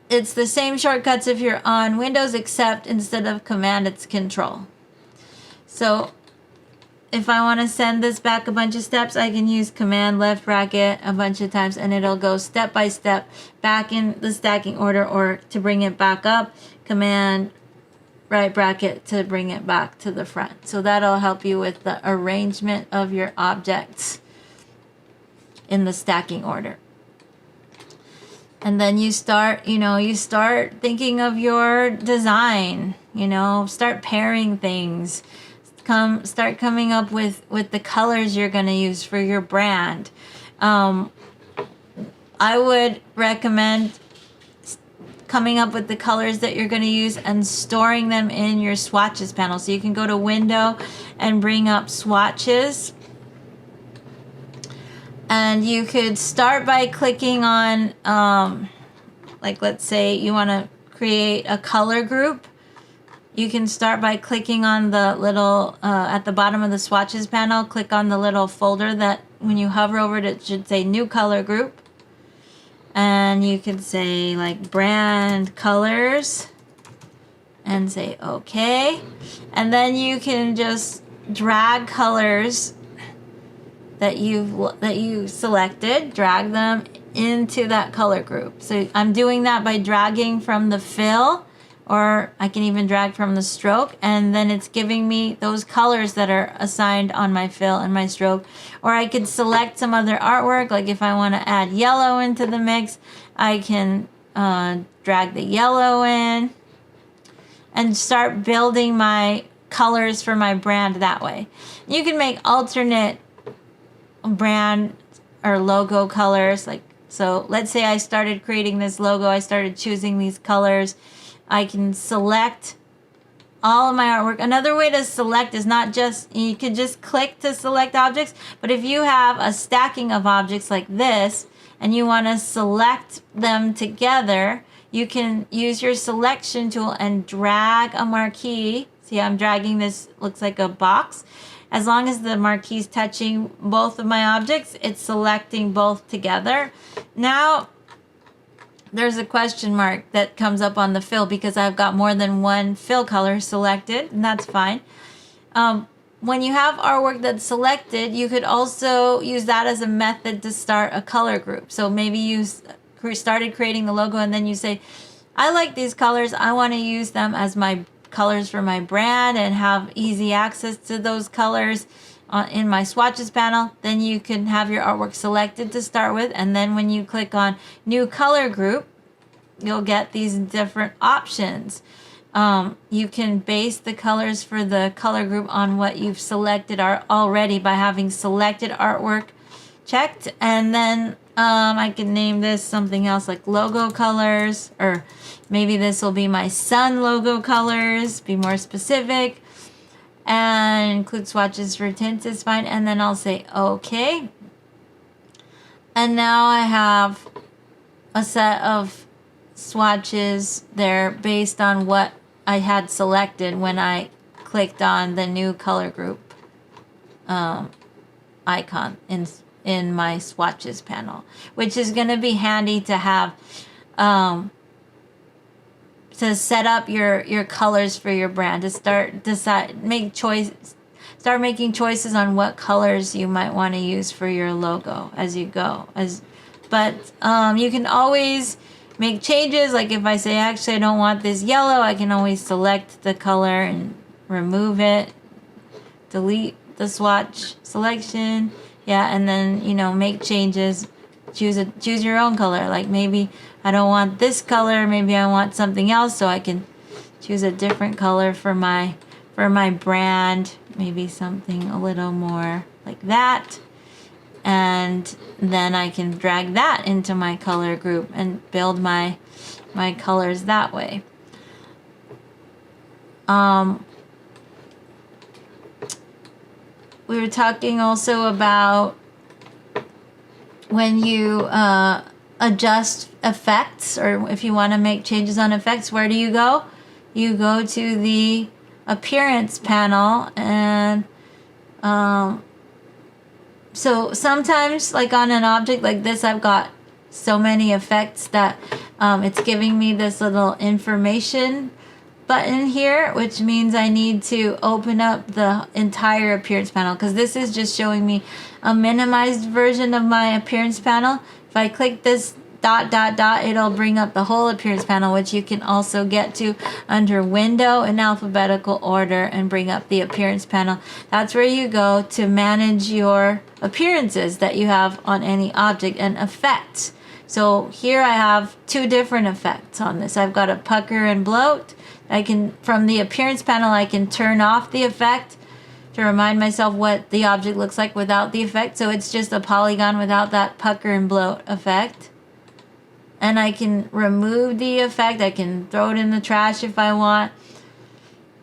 It's the same shortcuts if you're on Windows, except instead of command, it's control. So if I want to send this back a bunch of steps, I can use command left bracket a bunch of times, and it'll go step by step back in the stacking order, or to bring it back up, command right bracket to bring it back to the front. So that'll help you with the arrangement of your objects in the stacking order. And then you start thinking of your design, start pairing things. Start coming up with the colors you're going to use for your brand. I would recommend coming up with the colors that you're going to use and storing them in your swatches panel. So you can go to Window and bring up swatches. And you could start by clicking on, like let's say you want to create a color group. You can start by clicking on the little, at the bottom of the swatches panel, click on the little folder that when you hover over it should say new color group. And you can say like brand colors and say okay. And then you can just drag colors that you selected, drag them into that color group. So I'm doing that by dragging from the fill, or I can even drag from the stroke, and then it's giving me those colors that are assigned on my fill and my stroke. Or I could select some other artwork, like if I want to add yellow into the mix, I can drag the yellow in and start building my colors for my brand that way. You can make alternate brand or logo colors, so let's say I started creating this logo, I started choosing these colors. I can select all of my artwork. Another way to select is not just, you could just click to select objects, but if you have a stacking of objects like this and you want to select them together, you can use your selection tool and drag a marquee. See, I'm dragging this, looks like a box. As long as the marquee is touching both of my objects, it's selecting both together. Now, there's a question mark that comes up on the fill because I've got more than one fill color selected, and that's fine. When you have artwork that's selected, you could also use that as a method to start a color group. So maybe you started creating the logo and then you say, I like these colors, I want to use them as my colors for my brand and have easy access to those colors in my swatches panel. Then you can have your artwork selected to start with, and then when you click on new color group, you'll get these different options. You can base the colors for the color group on what you've selected already by having selected artwork checked, and then I can name this something else like logo colors, or maybe this will be my sun logo colors, be more specific, and include swatches for tints is fine. And then I'll say okay. And now I have a set of swatches there based on what I had selected when I clicked on the new color group icon in in my swatches panel, which is going to be handy to have to set up your colors for your brand, to start making choices on what colors you might want to use for your logo as you go. But you can always make changes. Like if I say, actually, I don't want this yellow, I can always select the color and remove it, delete the swatch selection. Yeah, and then, make changes. Choose your own color. Like maybe I don't want this color, maybe I want something else, so I can choose a different color for my brand, maybe something a little more like that. And then I can drag that into my color group and build my colors that way. We were talking also about when you adjust effects, or if you want to make changes on effects, where do you go? You go to the appearance panel, and so sometimes, like on an object like this, I've got so many effects that it's giving me this little information button here, which means I need to open up the entire appearance panel, because this is just showing me a minimized version of my appearance panel. If I click this ... it'll bring up the whole appearance panel, which you can also get to under Window in alphabetical order and bring up the appearance panel. That's where you go to manage your appearances that you have on any object, and effects. So here I have two different effects on this. I've got a pucker and bloat. From the appearance panel, I can turn off the effect to remind myself what the object looks like without the effect. So it's just a polygon without that pucker and bloat effect. And I can remove the effect. I can throw it in the trash if I want.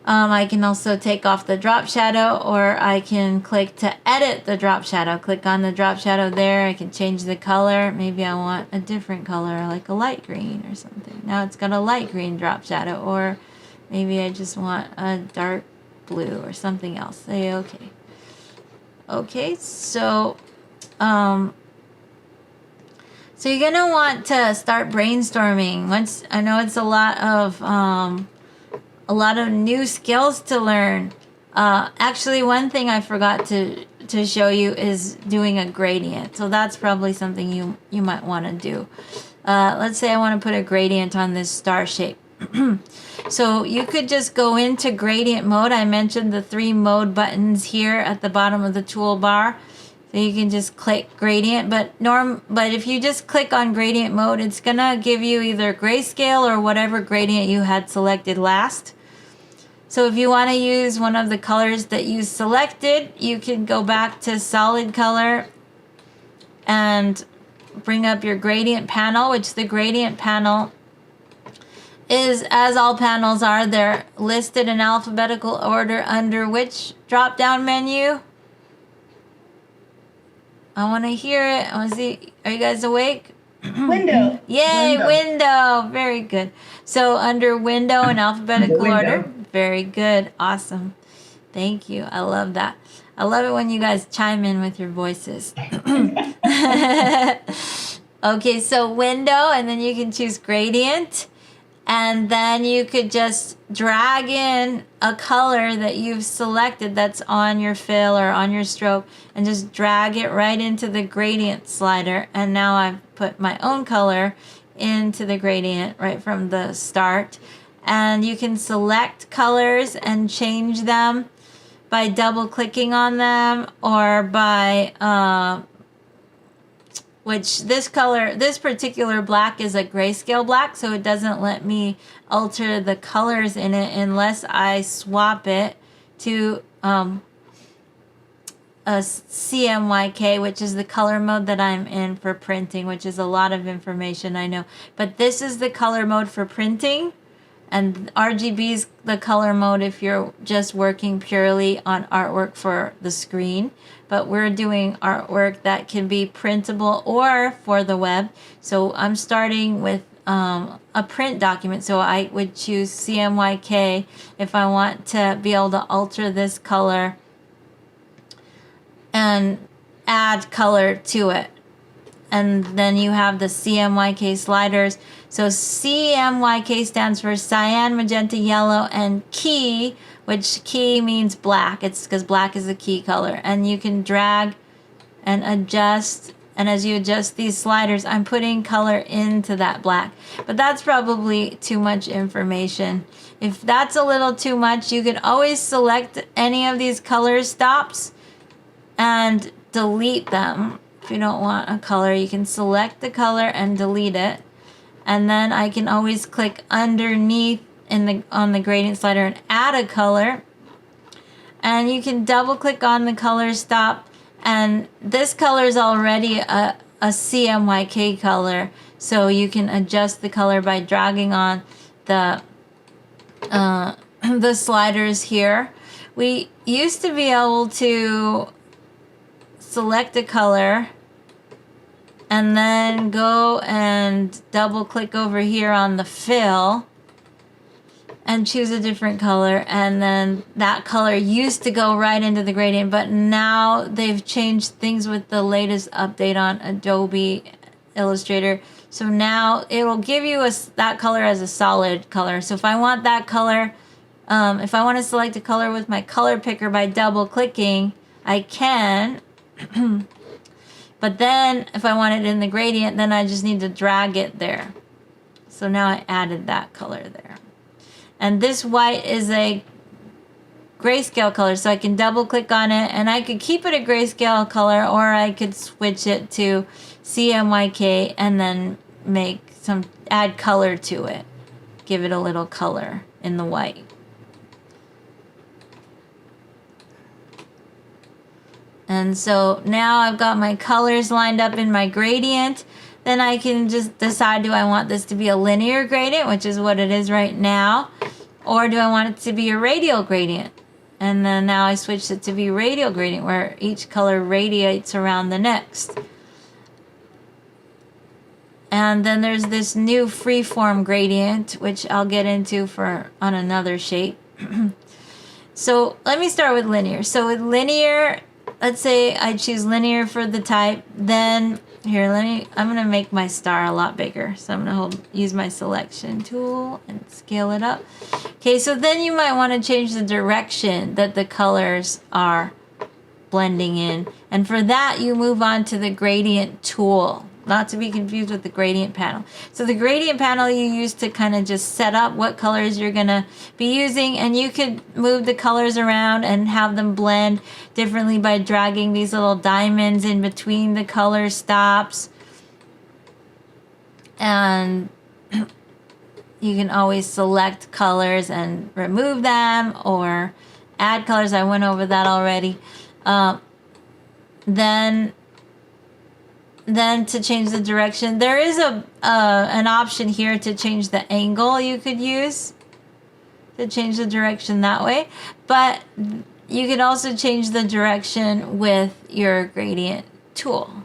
I can also take off the drop shadow, or I can click to edit the drop shadow. Click on the drop shadow there. I can change the color. Maybe I want a different color, like a light green or something. Now it's got a light green drop shadow, or maybe I just want a dark blue or something else. Say okay. Okay, so so you're gonna want to start brainstorming. I know it's a lot of new skills to learn. Actually, one thing I forgot to show you is doing a gradient. So that's probably something you might want to do. Let's say I want to put a gradient on this star shape. So you could just go into gradient mode. I mentioned the 3 mode buttons here at the bottom of the toolbar. So you can just click gradient, but if you just click on gradient mode, it's gonna give you either grayscale or whatever gradient you had selected last. So if you want to use one of the colors that you selected, you can go back to solid color and bring up your gradient panel, which the gradient panel is, as all panels are, they're listed in alphabetical order under which drop-down menu? I want to hear it. I want to see. Are you guys awake? Window. Yay, window. Very good. So under window in alphabetical order. Very good. Awesome. Thank you. I love that. I love it when you guys chime in with your voices. Okay, so window, and then you can choose gradient. And then you could just drag in a color that you've selected that's on your fill or on your stroke, and just drag it right into the gradient slider. And now I've put my own color into the gradient right from the start. And you can select colors and change them by double clicking on them, or by this particular black is a grayscale black, so it doesn't let me alter the colors in it unless I swap it to a CMYK, which is the color mode that I'm in for printing, which is a lot of information, I know. But this is the color mode for printing, and RGB is the color mode if you're just working purely on artwork for the screen. But we're doing artwork that can be printable or for the web. So I'm starting with a print document. So I would choose CMYK if I want to be able to alter this color and add color to it. And then you have the CMYK sliders. So CMYK stands for cyan, magenta, yellow, and key, which key means black. It's because black is the key color. And you can drag and adjust. And as you adjust these sliders, I'm putting color into that black. But that's probably too much information. If that's a little too much, you can always select any of these color stops and delete them. If you don't want a color, you can select the color and delete it. And then I can always click underneath on the gradient slider and add a color. And you can double click on the color stop. And this color is already a CMYK color. So you can adjust the color by dragging on the sliders here. We used to be able to select a color and then go and double click over here on the fill and choose a different color, and then that color used to go right into the gradient, but now they've changed things with the latest update on Adobe Illustrator. So now it will give you that color as a solid color. So if I want that color, if I want to select a color with my color picker by double clicking, I can. But then if I want it in the gradient, then I just need to drag it there. So now I added that color there. And this white is a grayscale color, so I can double click on it and I could keep it a grayscale color, or I could switch it to CMYK and then add color to it. Give it a little color in the white. And so now I've got my colors lined up in my gradient. Then I can just decide, do I want this to be a linear gradient, which is what it is right now, or do I want it to be a radial gradient? And then now I switched it to be radial gradient, where each color radiates around the next. And then there's this new freeform gradient, which I'll get into on another shape. So let me start with linear. So with linear, let's say I choose linear for the type. Then here, I'm gonna make my star a lot bigger. So I'm gonna use my selection tool and scale it up. Okay, so then you might want to change the direction that the colors are blending in. And for that, you move on to the gradient tool. Not to be confused with the gradient panel. So the gradient panel you use to kind of just set up what colors you're going to be using, and you could move the colors around and have them blend differently by dragging these little diamonds in between the color stops. And you can always select colors and remove them or add colors. I went over that already. Then to change the direction, there is an option here to change the angle you could use to change the direction that way. But you could also change the direction with your gradient tool,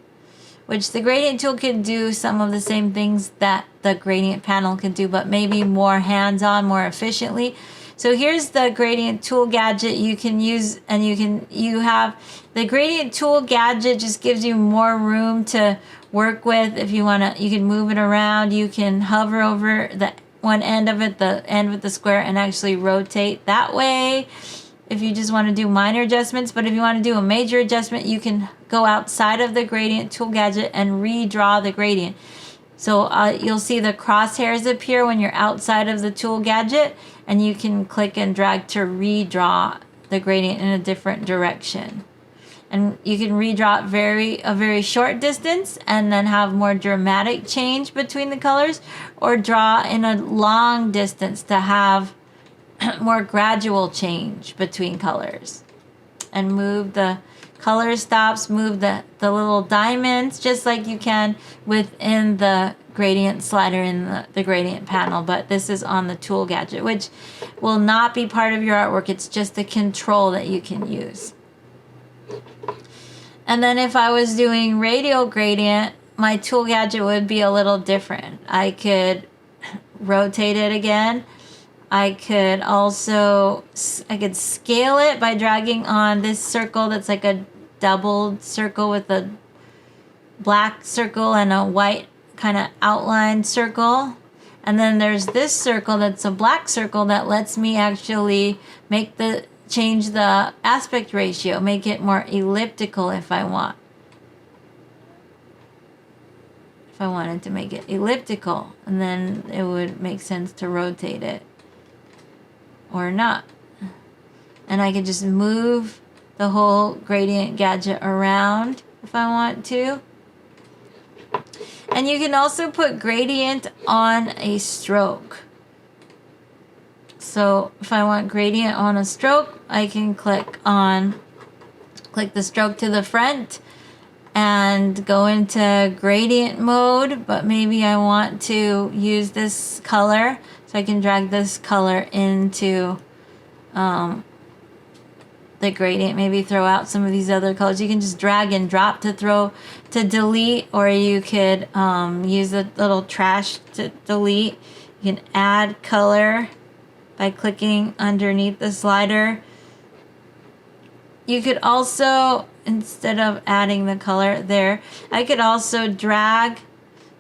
which the gradient tool can do some of the same things that the gradient panel can do, but maybe more hands-on, more efficiently. So here's the gradient tool gadget you can use, and you have the gradient tool gadget just gives you more room to work with. If you want to, you can move it around. You can hover over the one end of it, the end with the square, and actually rotate that way if you just want to do minor adjustments. But if you want to do a major adjustment, you can go outside of the gradient tool gadget and redraw the gradient. So you'll see the crosshairs appear when you're outside of the tool gadget, and you can click and drag to redraw the gradient in a different direction. And you can redraw a very short distance and then have more dramatic change between the colors, or draw in a long distance to have more gradual change between colors. And move the color stops, move the little diamonds, just like you can within the gradient slider in the gradient panel. But this is on the tool gadget, which will not be part of your artwork. It's just a control that you can use. And then if I was doing radial gradient, my tool gadget would be a little different. I could rotate it again. I could scale it by dragging on this circle that's like a doubled circle with a black circle and a white kind of outlined circle. And then there's this circle that's a black circle that lets me actually change the aspect ratio, make it more elliptical if I want. If I wanted to make it elliptical, and then it would make sense to rotate it or not. And I could just move the whole gradient gadget around if I want to. And you can also put gradient on a stroke. So if I want gradient on a stroke, I can click the stroke to the front and go into gradient mode, but maybe I want to use this color, so I can drag this color into the gradient, maybe throw out some of these other colors. You can just drag and drop to delete, or you could use the little trash to delete. You can add color by clicking underneath the slider. You could also, instead of adding the color there, I could also drag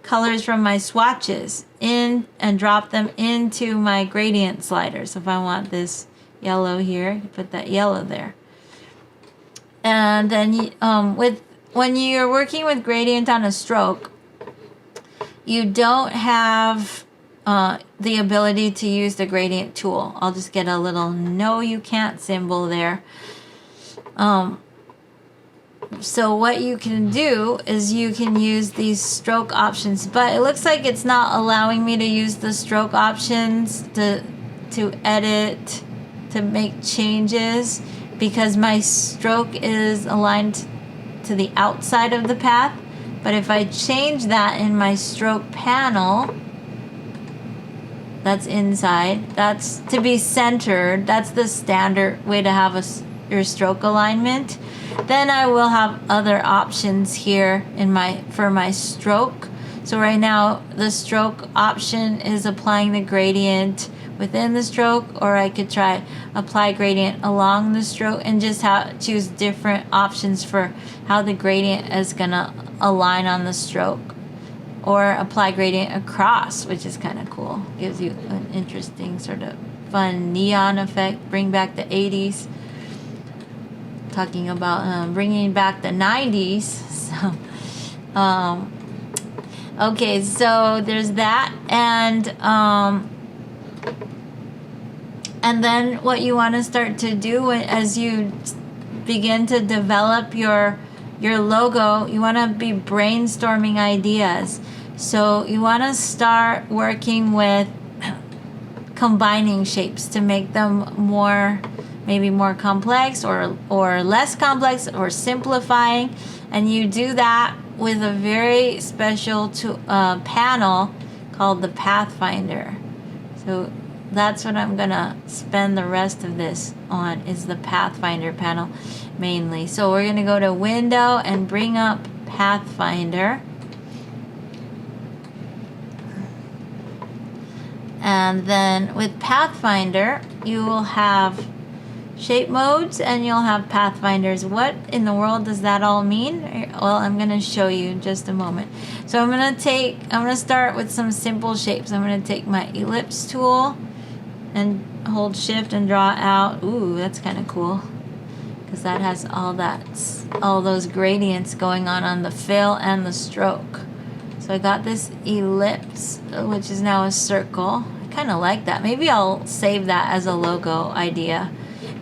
colors from my swatches in and drop them into my gradient slider. So if I want this yellow here, you put that yellow there. And then when you're working with gradient on a stroke, you don't have the ability to use the gradient tool. I'll just get a little no you can't symbol there. So what you can do is you can use these stroke options, but it looks like it's not allowing me to use the stroke options to edit, to make changes, because my stroke is aligned to the outside of the path. But if I change that in my stroke panel, that's inside, that's to be centered, that's the standard way to have your stroke alignment, then I will have other options here for my stroke. So right now the stroke option is applying the gradient within the stroke, or I could try apply gradient along the stroke and just choose different options for how the gradient is gonna align on the stroke, or apply gradient across, which is kind of cool. Gives you an interesting sort of fun neon effect. Bring back the 80s. Talking about bringing back the 90s. So, okay, so there's that, and then what you want to start to do as you begin to develop your logo, you want to be brainstorming ideas. So you want to start working with combining shapes to make them maybe more complex or less complex, or simplifying. And you do that with a very special panel called the Pathfinder. So that's what I'm gonna spend the rest of this on, is the Pathfinder panel mainly. So we're gonna go to Window and bring up Pathfinder. And then with Pathfinder, you will have shape modes and you'll have pathfinders. What in the world does that all mean? Well, I'm going to show you in just a moment. So I'm going to start with some simple shapes. I'm going to take my ellipse tool and hold shift and draw out. Ooh, that's kind of cool, because that has all those gradients going on the fill and the stroke. So I got this ellipse, which is now a circle. I kind of like that. Maybe I'll save that as a logo idea.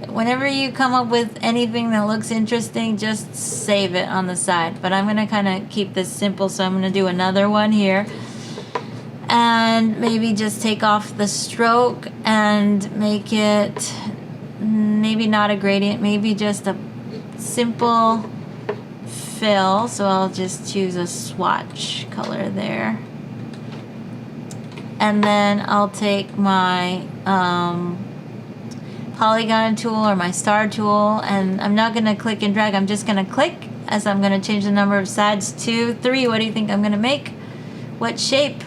Whenever you come up with anything that looks interesting, just save it on the side. But I'm going to kind of keep this simple, so I'm going to do another one here. And maybe just take off the stroke and make it maybe not a gradient, maybe just a simple fill. So I'll just choose a swatch color there. And then I'll take my polygon tool or my star tool, and I'm not going to click and drag. I'm just going to click, as I'm going to change the number of sides to 3. What do you think I'm going to make? What shape?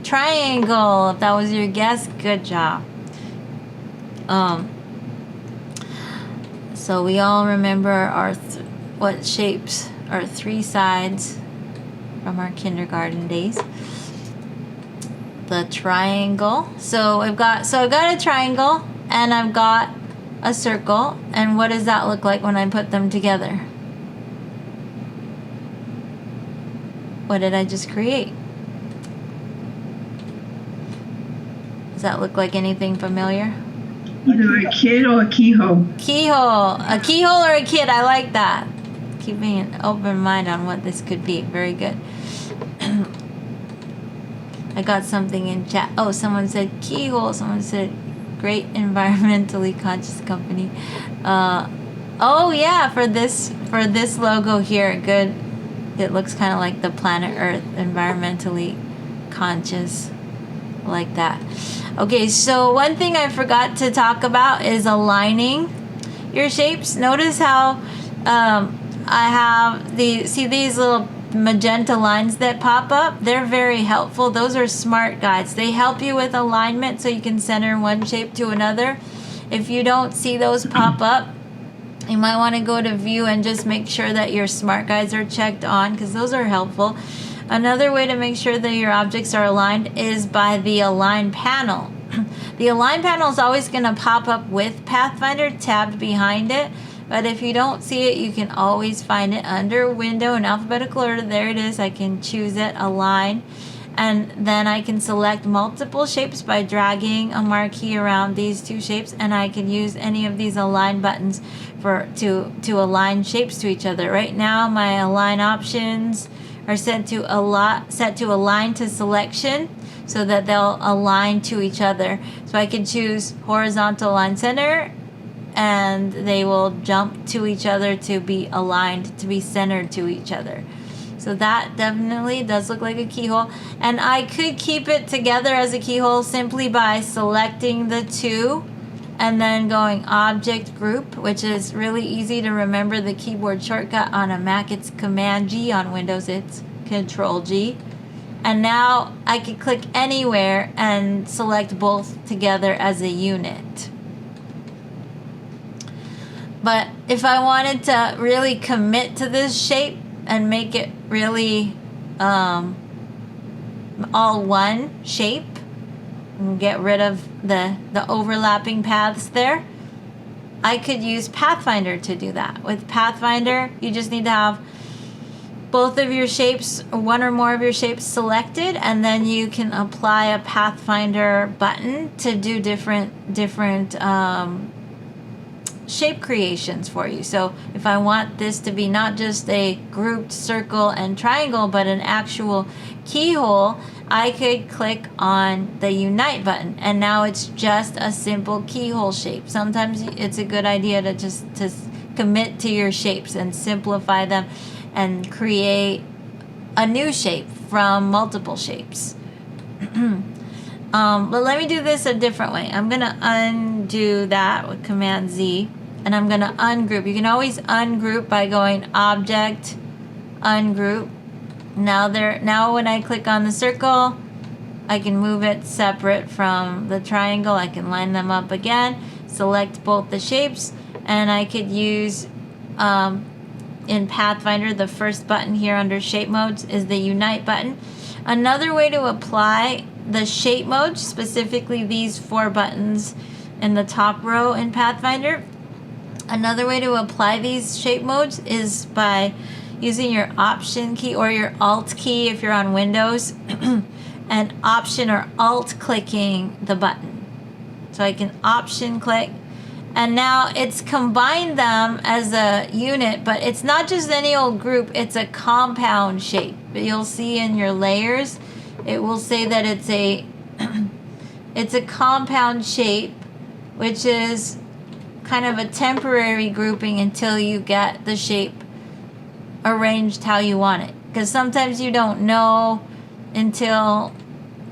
Triangle. If that was your So we all remember our what shapes are three sides from our kindergarten days. The triangle. So I've got a triangle and I've got a circle. And what does that look like when I put them together? What did I just create? Does that look like anything familiar? Either a kid or a keyhole. Keyhole. A keyhole or a kid. I like that. Keeping an open mind on what this could be. Very good. I got something in chat. Oh, someone said keyhole. Someone said great environmentally conscious company. Oh yeah, for this logo here. Good. It looks kind of like the planet Earth, environmentally conscious, like that. Okay, so one thing I forgot to talk about is aligning your shapes. Notice how I have these little magenta lines that pop up. They're very helpful. Those are smart guides. They help you with alignment so you can center one shape to another. If you don't see those pop up, you might want to go to view and just make sure that your smart guides are checked on, because those are helpful. Another way to make sure that your objects are aligned is by the align panel. The align panel is always going to pop up with Pathfinder tabbed behind it, but if you don't see it, you can always find it under window in alphabetical order. There it is. I can choose it, align, and then I can select multiple shapes by dragging a marquee around these two shapes, and I can use any of these align buttons to align shapes to each other. Right now my align options are set to align to selection, so that they'll align to each other. So I can choose horizontal align center, and they will jump to each other to be aligned, to be centered to each other. So that definitely does look like a keyhole. And I could keep it together as a keyhole simply by selecting the two and then going object group, which is really easy to remember. The keyboard shortcut on a Mac, it's Command G. On Windows, it's Control G. And now I can click anywhere and select both together as a unit. But if I wanted to really commit to this shape and make it really all one shape and get rid of the overlapping paths there, I could use Pathfinder to do that. With Pathfinder, you just need to have both of your shapes, one or more of your shapes selected, and then you can apply a Pathfinder button to do different shape creations for you. So if I want this to be not just a grouped circle and triangle, but an actual keyhole, I could click on the unite button, and now it's just a simple keyhole shape. Sometimes it's a good idea to just commit to your shapes and simplify them and create a new shape from multiple shapes. But let me do this a different way. I'm gonna undo that with Command Z, and I'm gonna ungroup. You can always ungroup by going Object, Ungroup. Now when I click on the circle, I can move it separate from the triangle. I can line them up again, select both the shapes, and I could use in Pathfinder, the first button here under shape modes is the unite button. Another way to apply the shape mode, specifically these 4 buttons in the top row in Pathfinder, another way to apply these shape modes is by using your Option key or your Alt key if you're on Windows, and Option or Alt clicking the button. So I can Option click, and now it's combined them as a unit, but it's not just any old group, it's a compound shape. You'll see in your layers, it will say that it's a it's a compound shape, which is kind of a temporary grouping until you get the shape arranged how you want it. Because sometimes you don't know until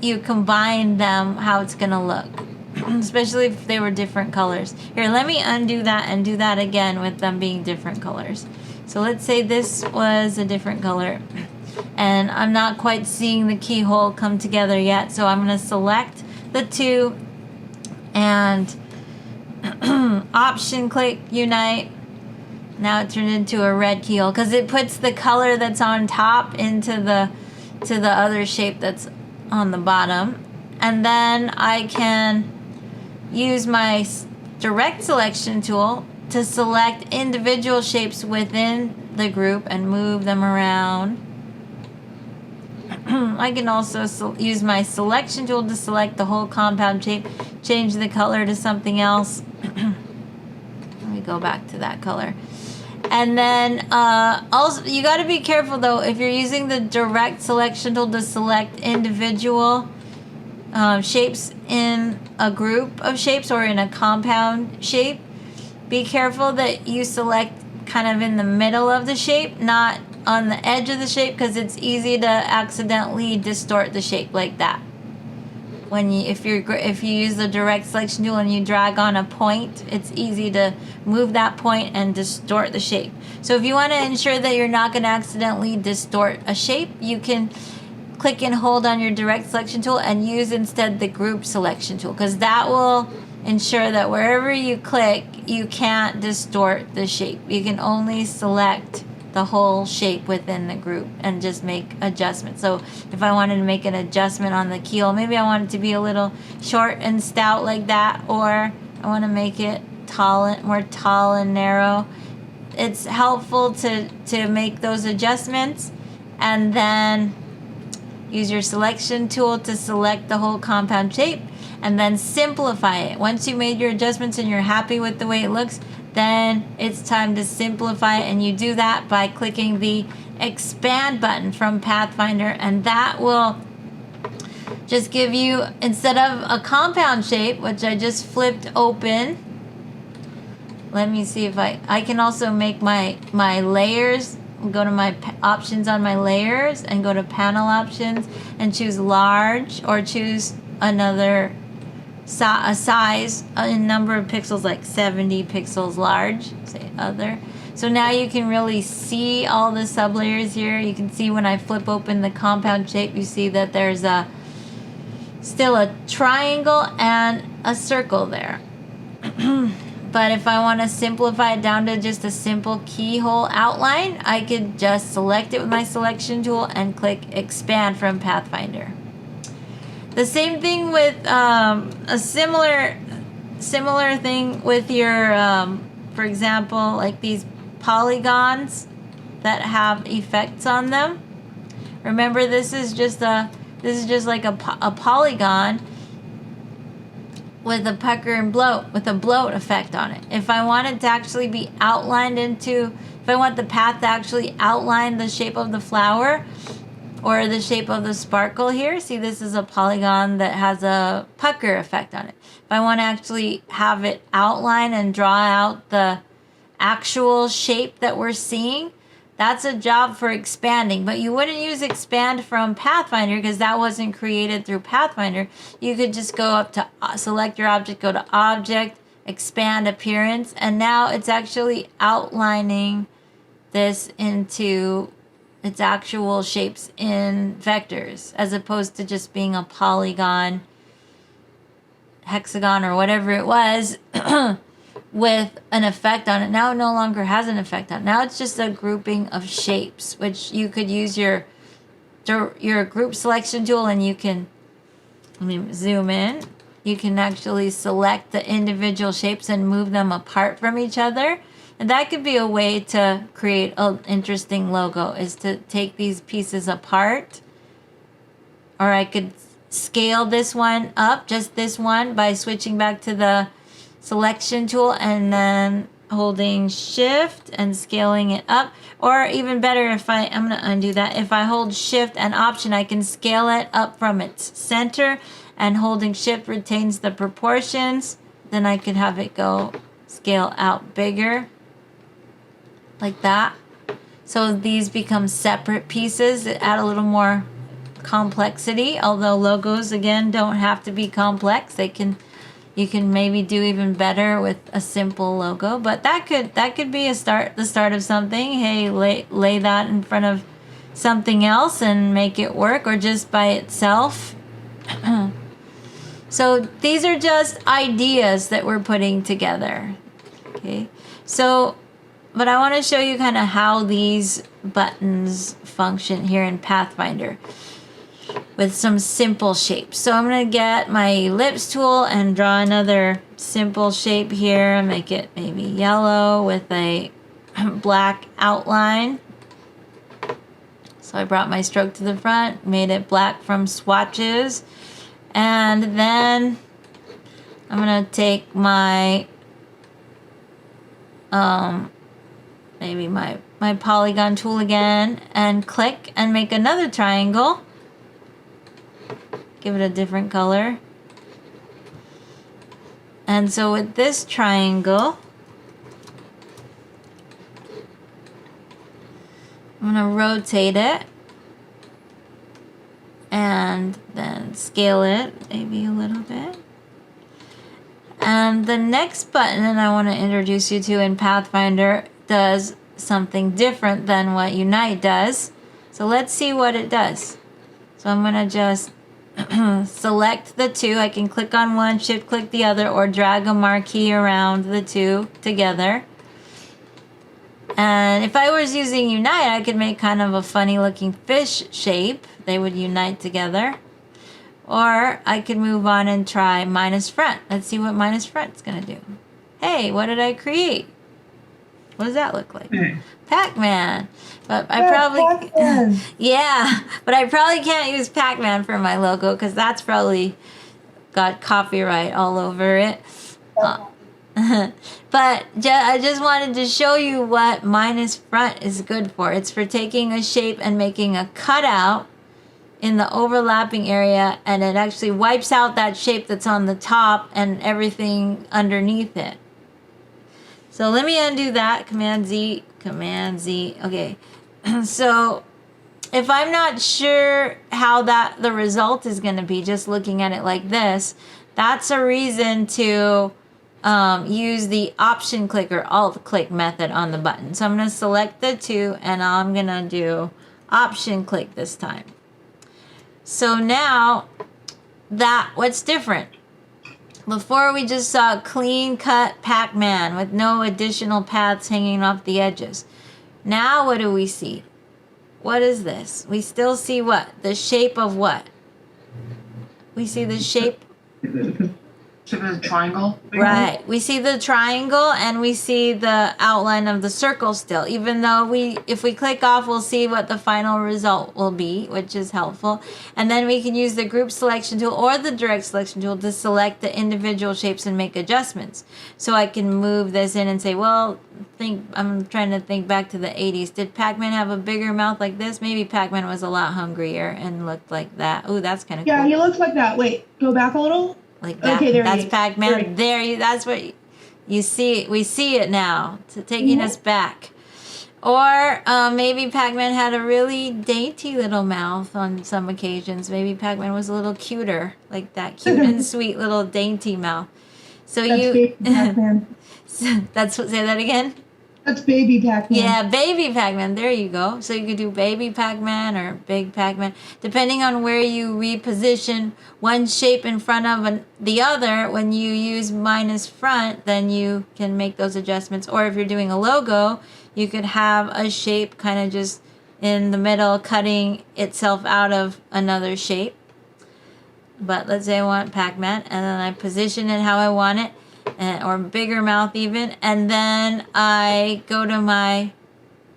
you combine them how it's going to look. Especially if they were different colors. Here, let me undo that and do that again with them being different colors. So let's say this was a different color, and I'm not quite seeing the keyhole come together yet, so I'm going to select the two and Option click Unite, Now it turned into a red keyhole because it puts the color that's on top into the other shape that's on the bottom. And then I can use my direct selection tool to select individual shapes within the group and move them around. I can also use my selection tool to select the whole compound shape, change the color to something else. Let me go back to that color. And then also, you got to be careful though, if you're using the direct selection tool to select individual shapes in a group of shapes or in a compound shape, be careful that you select kind of in the middle of the shape, not on the edge of the shape, because it's easy to accidentally distort the shape like that. If you use the direct selection tool and you drag on a point, it's easy to move that point and distort the shape. So if you want to ensure that you're not going to accidentally distort a shape, you can click and hold on your direct selection tool and use instead the group selection tool, because that will ensure that wherever you click, you can't distort the shape. You can only select the whole shape within the group and just make adjustments. So if I wanted to make an adjustment on the keel, maybe I want it to be a little short and stout like that, or I want to make it more tall and narrow. It's helpful to make those adjustments, and then use your selection tool to select the whole compound shape, and then simplify it. Once you made your adjustments and you're happy with the way it looks, then it's time to simplify it, and you do that by clicking the expand button from Pathfinder, and that will just give you, instead of a compound shape, which I just flipped open, let me see if I can also make my layers. Go to my options on my layers and go to panel options and choose large, or choose another a size in number of pixels, like 70 pixels large, say other. So now you can really see all the sub layers here. You can see when I flip open the compound shape, you see that there's still a triangle and a circle there. But if I want to simplify it down to just a simple keyhole outline, I could just select it with my selection tool and click expand from Pathfinder. The same thing with a similar thing with your, for example, like these polygons that have effects on them. Remember, this is just like a polygon with a pucker and bloat, with a bloat effect on it. If I want it to actually be outlined if I want the path to actually outline the shape of the flower or the shape of the sparkle here, see, this is a polygon that has a pucker effect on it. If I want to actually have it outline and draw out the actual shape that we're seeing, that's a job for expanding. But you wouldn't use expand from Pathfinder because that wasn't created through Pathfinder. You could just go up to select your object, go to object, expand appearance, and now it's actually outlining this into its actual shapes in vectors, as opposed to just being a polygon, hexagon, or whatever it was with an effect on it. Now it no longer has an effect on it. Now it's just a grouping of shapes, which you could use your group selection tool, and you can, let me zoom in, you can actually select the individual shapes and move them apart from each other. And that could be a way to create an interesting logo, is to take these pieces apart. Or I could scale this one up, just this one, by switching back to the selection tool and then holding shift and scaling it up. Or even better, I'm going to undo that. If I hold shift and option, I can scale it up from its center, and holding shift retains the proportions. Then I could have it go scale out bigger, like that. So these become separate pieces that add a little more complexity, although logos, again, don't have to be complex. You can maybe do even better with a simple logo, but that could be the start of something. Hey, lay that in front of something else and make it work, or just by itself. So these are just ideas that we're putting together. Okay, so but I want to show you kind of how these buttons function here in Pathfinder with some simple shapes. So I'm going to get my ellipse tool and draw another simple shape here and make it maybe yellow with a black outline. So I brought my stroke to the front, made it black from swatches, and then I'm going to take my maybe my polygon tool again and click and make another triangle. Give it a different color. And so with this triangle, I'm going to rotate it and then scale it maybe a little bit. And the next button that I want to introduce you to in Pathfinder does something different than what Unite does. So let's see what it does. So I'm going to just select the two. I can click on one, shift click the other, or drag a marquee around the two together. And if I was using Unite, I could make kind of a funny looking fish shape. They would unite together. Or I could move on and try minus front. Let's see what minus front's gonna do. Hey, what did I create? What does that look like? Pac-Man. But I probably yeah, but I probably can't use Pac-Man for my logo because that's probably got copyright all over it. But I just wanted to show you what minus front is good for. It's for taking a shape and making a cutout in the overlapping area, and it actually wipes out that shape that's on the top and everything underneath it. So let me undo that. Command Z, Command Z. Okay. So if I'm not sure how the result is going to be, just looking at it like this, that's a reason to use the option click or alt click method on the button. So I'm going to select the two and I'm going to do option click this time. So now what's different? Before we just saw a clean cut Pac-Man with no additional paths hanging off the edges. Now what do we see? What is this? We still see what? The shape of what? We see the shape. Shape of a triangle. Right. We see the triangle and we see the outline of the circle still. Even though if we click off, we'll see what the final result will be, which is helpful. And then we can use the group selection tool or the direct selection tool to select the individual shapes and make adjustments. So I can move this in and say, well, I'm trying to think back to the 80s. Did Pac-Man have a bigger mouth like this? Maybe Pac-Man was a lot hungrier and looked like that. Oh, that's kind of cool. Yeah, he looks like that. Wait, go back a little. Like that. Okay, That's Pac-Man. That's what you see. We see it now. It's taking us back. Or maybe Pac-Man had a really dainty little mouth on some occasions. Maybe Pac-Man was a little cuter, like that cute and sweet little dainty mouth. So That's baby Pac-Man. Say that again. That's baby Pac-Man. Yeah, baby Pac-Man. There you go. So you could do baby Pac-Man or big Pac-Man. Depending on where you reposition one shape in front of the other, when you use minus front, then you can make those adjustments. Or if you're doing a logo, you could have a shape kind of just in the middle cutting itself out of another shape. But let's say I want Pac-Man, and then I position it how I want it. Or bigger mouth even, and then I go to my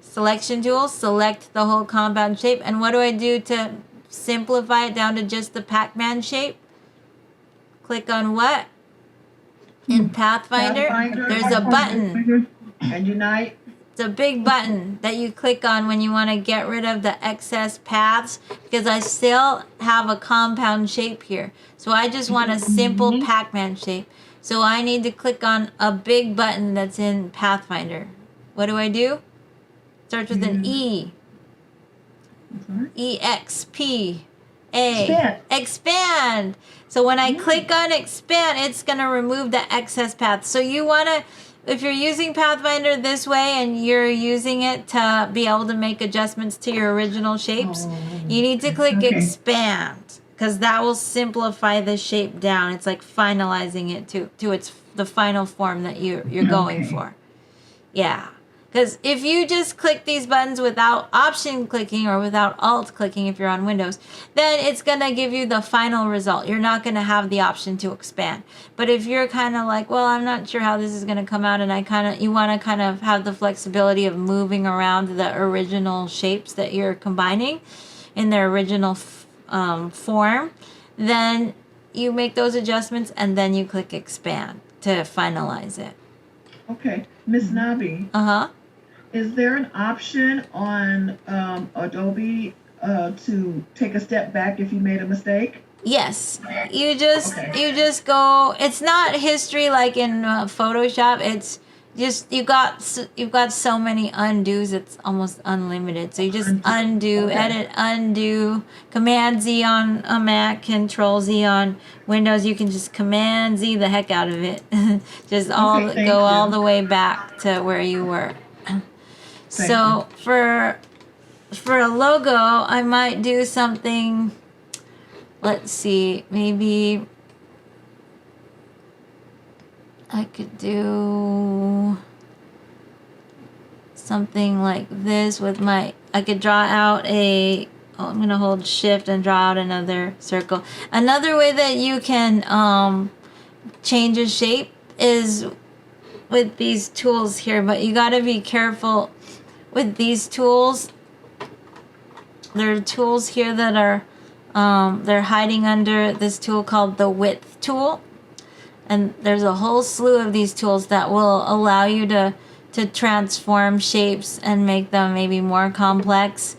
selection tool, select the whole compound shape, and what do I do to simplify it down to just the Pac-Man shape? Click on what? In Pathfinder, there's a button. And Unite. It's a big button that you click on when you want to get rid of the excess paths, because I still have a compound shape here. So I just want a simple Pac-Man shape. So I need to click on a big button that's in Pathfinder. What do I do? Starts with an E. E-X-P-A. Expand. Expand. So when I click on expand, it's going to remove the excess paths. So you want to, if you're using Pathfinder this way and you're using it to be able to make adjustments to your original shapes, you need to click expand. Because that will simplify the shape down. It's like finalizing it to the final form that you're going for. Yeah. Because if you just click these buttons without option clicking or without alt clicking if you're on Windows, then it's going to give you the final result. You're not going to have the option to expand. But if you're kind of like, well, I'm not sure how this is going to come out, and you want to kind of have the flexibility of moving around the original shapes that you're combining in their original form, then you make those adjustments and then you click expand to finalize it. Okay, Miss Nabi. Uh-huh. Is there an option on Adobe to take a step back if you made a mistake? Yes. You just go. It's not history like in Photoshop. It's just you've got so many undos. It's almost unlimited. So you just undo, edit, undo. Command Z on a Mac, Control Z on Windows. You can just Command Z the heck out of it. Just go all the way back to where you were. So for a logo, I might do something. Let's see, maybe I could do something like this with I could draw out I'm going to hold shift and draw out another circle. Another way that you can change a shape is with these tools here, but you got to be careful with these tools. There are tools here that are they're hiding under this tool called the width tool, and there's a whole slew of these tools that will allow you to transform shapes and make them maybe more complex.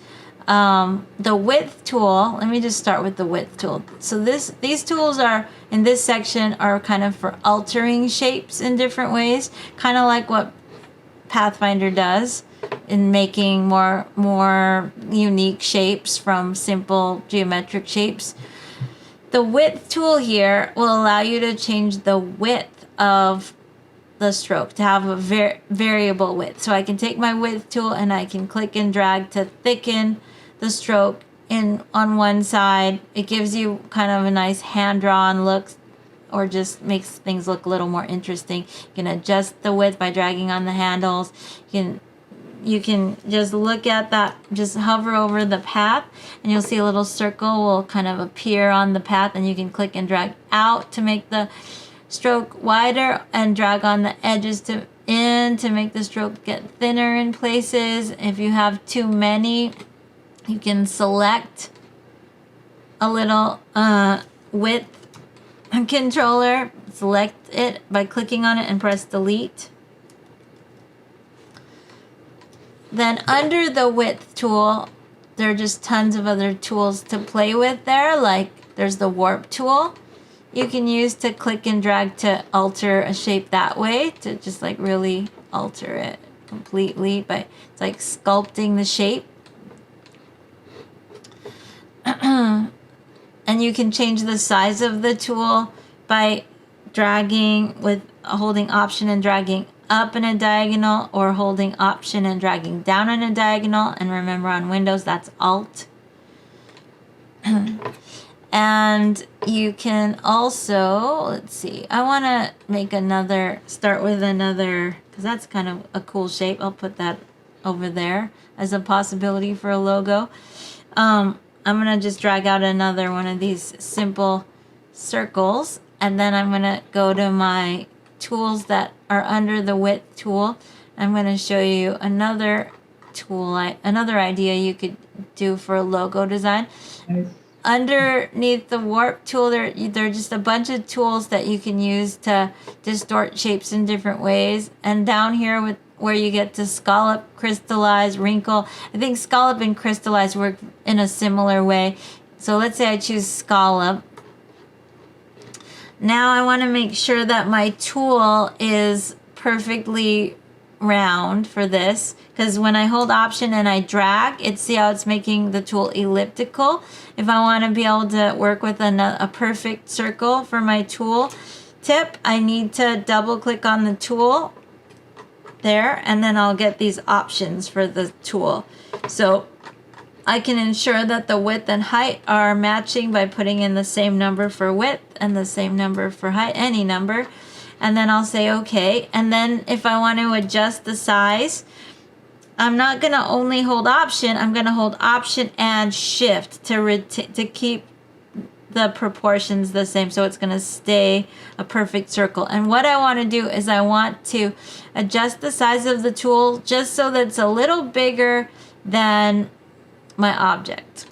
The width tool, let me just start with the width tool. So these tools are in this section are kind of for altering shapes in different ways, kind of like what Pathfinder does in making more unique shapes from simple geometric shapes. The width tool here will allow you to change the width of the stroke to have a variable width. So I can take my width tool and I can click and drag to thicken the stroke on one side. It gives you kind of a nice hand-drawn look, or just makes things look a little more interesting. You can adjust the width by dragging on the handles. You can just look at that, just hover over the path, and you'll see a little circle will kind of appear on the path, and you can click and drag out to make the stroke wider, and drag on the edges to make the stroke get thinner in places. If you have too many, you can select a little width controller, select it by clicking on it and press delete. Then under the width tool, there are just tons of other tools to play with there. Like there's the warp tool you can use to click and drag to alter a shape that way, to just like really alter it completely. But it's like sculpting the shape. And you can change the size of the tool by dragging with holding option and dragging up in a diagonal, or holding option and dragging down in a diagonal. And remember, on Windows that's alt. And you can also, let's see, I want to start with another, because that's kind of a cool shape. I'll put that over there as a possibility for a logo. I'm going to just drag out another one of these simple circles, and then I'm going to go to my tools that are under the width tool. I'm going to show you another tool, another idea you could do for a logo design. Nice. Underneath the warp tool, there are just a bunch of tools that you can use to distort shapes in different ways. And down here with where you get to scallop, crystallize, wrinkle. I think scallop and crystallize work in a similar way. So let's say I choose scallop. Now I want to make sure that my tool is perfectly round for this, because when I hold option and I drag, see how it's making the tool elliptical. If I want to be able to work with a perfect circle for my tool tip, I need to double click on the tool there, and then I'll get these options for the tool. So I can ensure that the width and height are matching by putting in the same number for width and the same number for height, any number. And then I'll say okay. And then if I want to adjust the size, I'm not going to only hold Option. I'm going to hold Option and Shift to keep the proportions the same, so it's going to stay a perfect circle. And what I want to do is I want to adjust the size of the tool just so that it's a little bigger than my object.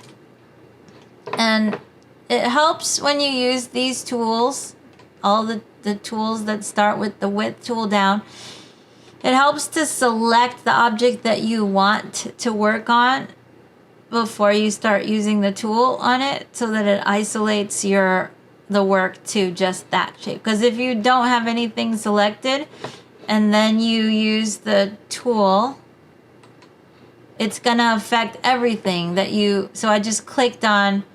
And it helps when you use these tools, all the tools that start with the width tool down. It helps to select the object that you want to work on before you start using the tool on it, so that it isolates the work to just that shape. Because if you don't have anything selected and then you use the tool, it's gonna affect everything that you, so I just clicked on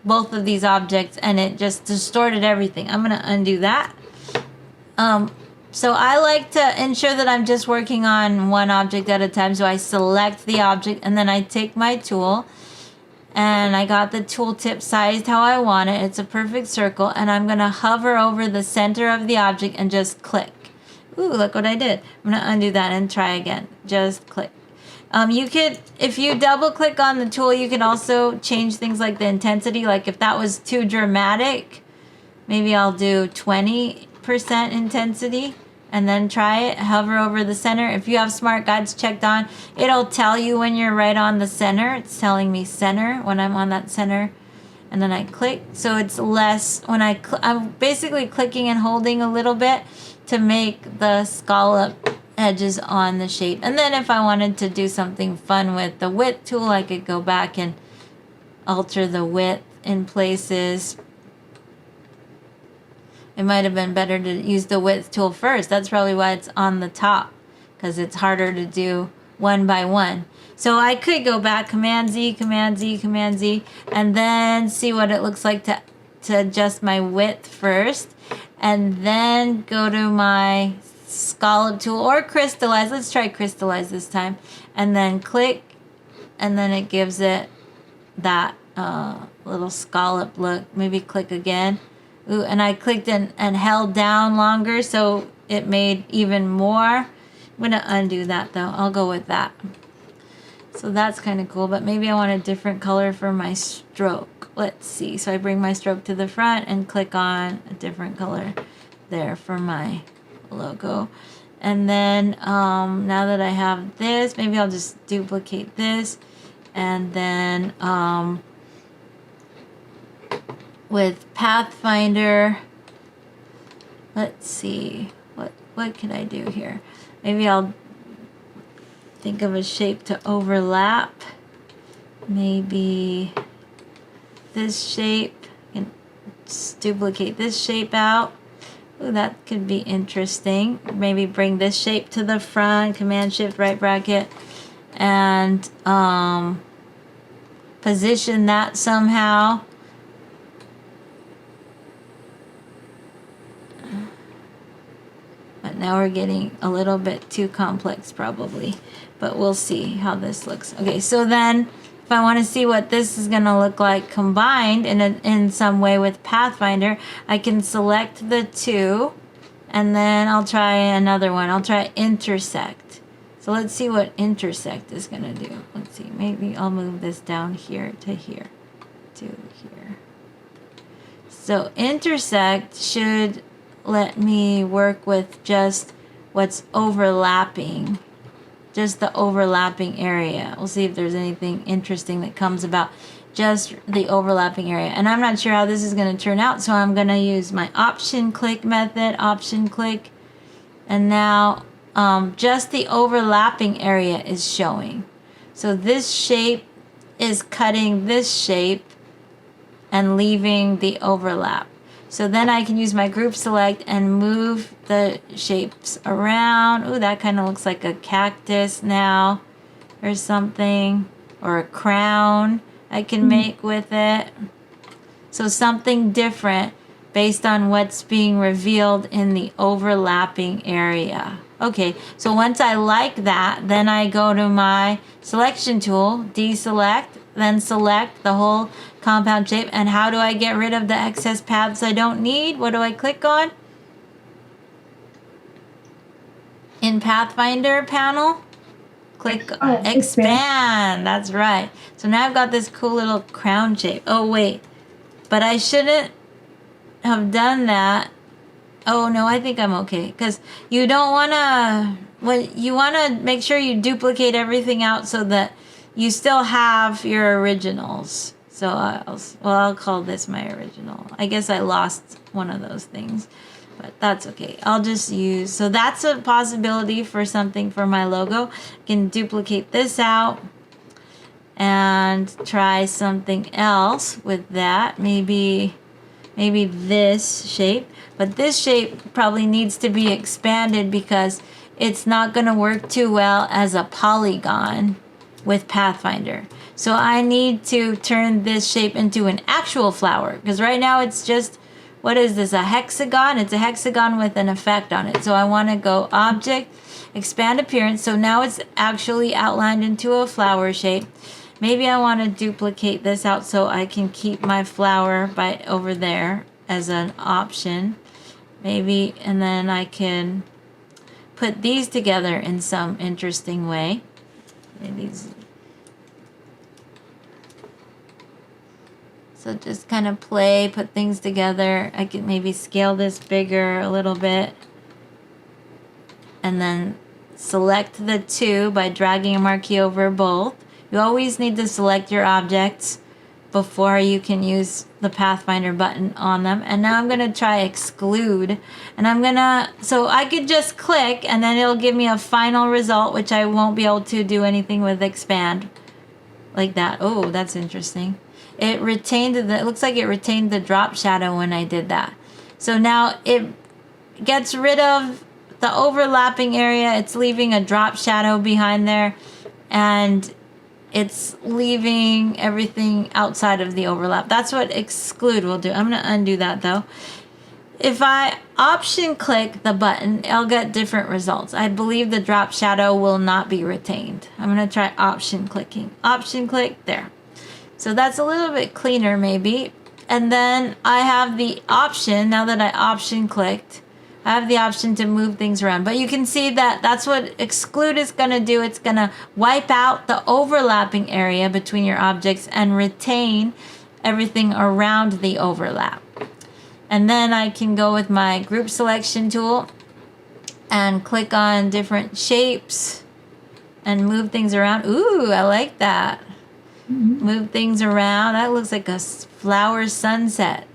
both of these objects and it just distorted everything. I'm gonna undo that. So I like to ensure that I'm just working on one object at a time. So I select the object and then I take my tool and I got the tooltip sized how I want it. It's a perfect circle, and I'm gonna hover over the center of the object and just click. Ooh, look what I did. I'm gonna undo that and try again. Just click. You could, if you double click on the tool, you can also change things like the intensity. Like if that was too dramatic, maybe I'll do 20% intensity and then try it. Hover over the center. If you have smart guides checked on, it'll tell you when you're right on the center. It's telling me center when I'm on that center, and then I click. So it's less when I'm basically clicking and holding a little bit to make the scallop edges on the shape. And then if I wanted to do something fun with the width tool, I could go back and alter the width in places. It might have been better to use the width tool first. That's probably why it's on the top, because it's harder to do one by one. So I could go back, Command Z, Command Z, Command Z, and then see what it looks like to adjust my width first, and then go to my scallop tool or crystallize. Let's try crystallize this time, and then click, and then it gives it that little scallop look. Maybe click again. Ooh, and I clicked and held down longer, so it made even more. I'm gonna undo that though. I'll go with that. So that's kind of cool, but maybe I want a different color for my stroke. Let's see. So I bring my stroke to the front and click on a different color there for my logo. And then now that I have this, maybe I'll just duplicate this, and then with Pathfinder, let's see, what can I do here? Maybe I'll think of a shape to overlap. Maybe this shape, and just duplicate this shape out. Ooh, that could be interesting. Maybe bring this shape to the front, Command Shift right bracket, and position that somehow. But now we're getting a little bit too complex probably, but we'll see how this looks. Okay, so then if I want to see what this is going to look like combined in some way with Pathfinder, I can select the two, and then I'll try another one. I'll try intersect. So let's see what intersect is going to do. Let's see, maybe I'll move this down here to here to here. So intersect should let me work with just what's overlapping, just the overlapping area. We'll see if there's anything interesting that comes about just the overlapping area. And I'm not sure how this is going to turn out, so I'm going to use my option click method, option click, and now just the overlapping area is showing. So this shape is cutting this shape and leaving the overlap. So then I can use my group select and move the shapes around. Ooh, that kind of looks like a cactus now or something, or a crown I can make with it. So something different based on what's being revealed in the overlapping area. Okay, so once I like that, then I go to my selection tool, deselect, then select the whole compound shape. And how do I get rid of the excess paths I don't need? What do I click on? In Pathfinder panel, click Oh, expand. That's right. So now I've got this cool little crown shape. Oh, wait. But I shouldn't have done that. Oh, no, I think I'm okay. Because you don't want to... Well, you want to make sure you duplicate everything out so that you still have your originals. So I'll call this my original. I guess I lost one of those things, but that's okay. I'll just use, so that's a possibility for something for my logo. I can duplicate this out and try something else with that. Maybe this shape, but this shape probably needs to be expanded because it's not going to work too well as a polygon with Pathfinder. So I need to turn this shape into an actual flower, because right now it's just, what is this, a hexagon? It's a hexagon with an effect on it. So I want to go object, expand appearance. So now it's actually outlined into a flower shape. Maybe I want to duplicate this out so I can keep my flower by over there as an option. Maybe, and then I can put these together in some interesting way. So just kind of put things together. I can maybe scale this bigger a little bit. And then select the two by dragging a marquee over both. You always need to select your objects before you can use the Pathfinder button on them. And now I'm going to try exclude. And so I could just click and then it'll give me a final result, which I won't be able to do anything with expand. Like that. Oh, that's interesting. It looks like it retained the drop shadow when I did that. So now it gets rid of the overlapping area. It's leaving a drop shadow behind there. And it's leaving everything outside of the overlap. That's what exclude will do. I'm going to undo that though. If I option click the button, I'll get different results. I believe the drop shadow will not be retained. I'm going to try option clicking. Option click, there. So that's a little bit cleaner maybe. And then I have the option, now that I option clicked, I have the option to move things around. But you can see that that's what exclude is going to do. It's going to wipe out the overlapping area between your objects and retain everything around the overlap. And then I can go with my group selection tool and click on different shapes and move things around. Ooh, I like that. Move things around. That looks like a flower sunset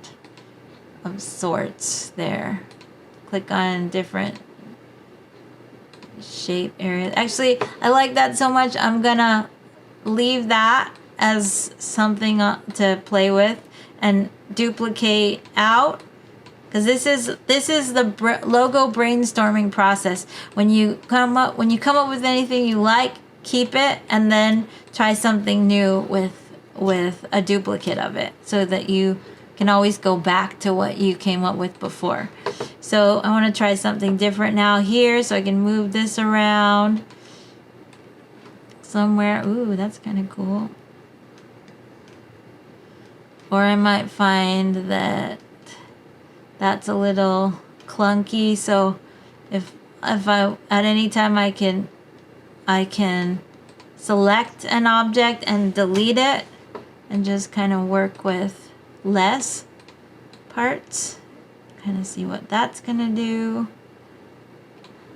of sorts there. Click on different shape areas. Actually, I like that so much, I'm gonna leave that as something to play with and duplicate out, because this is the logo brainstorming process. When you come up with anything you like, keep it and then try something new with a duplicate of it, so that you can always go back to what you came up with before. So I want to try something different now here, so I can move this around somewhere. Ooh, that's kind of cool. Or I might find that that's a little clunky, so if I at any time I can select an object and delete it and just kind of work with less parts. Kind of see what that's gonna do.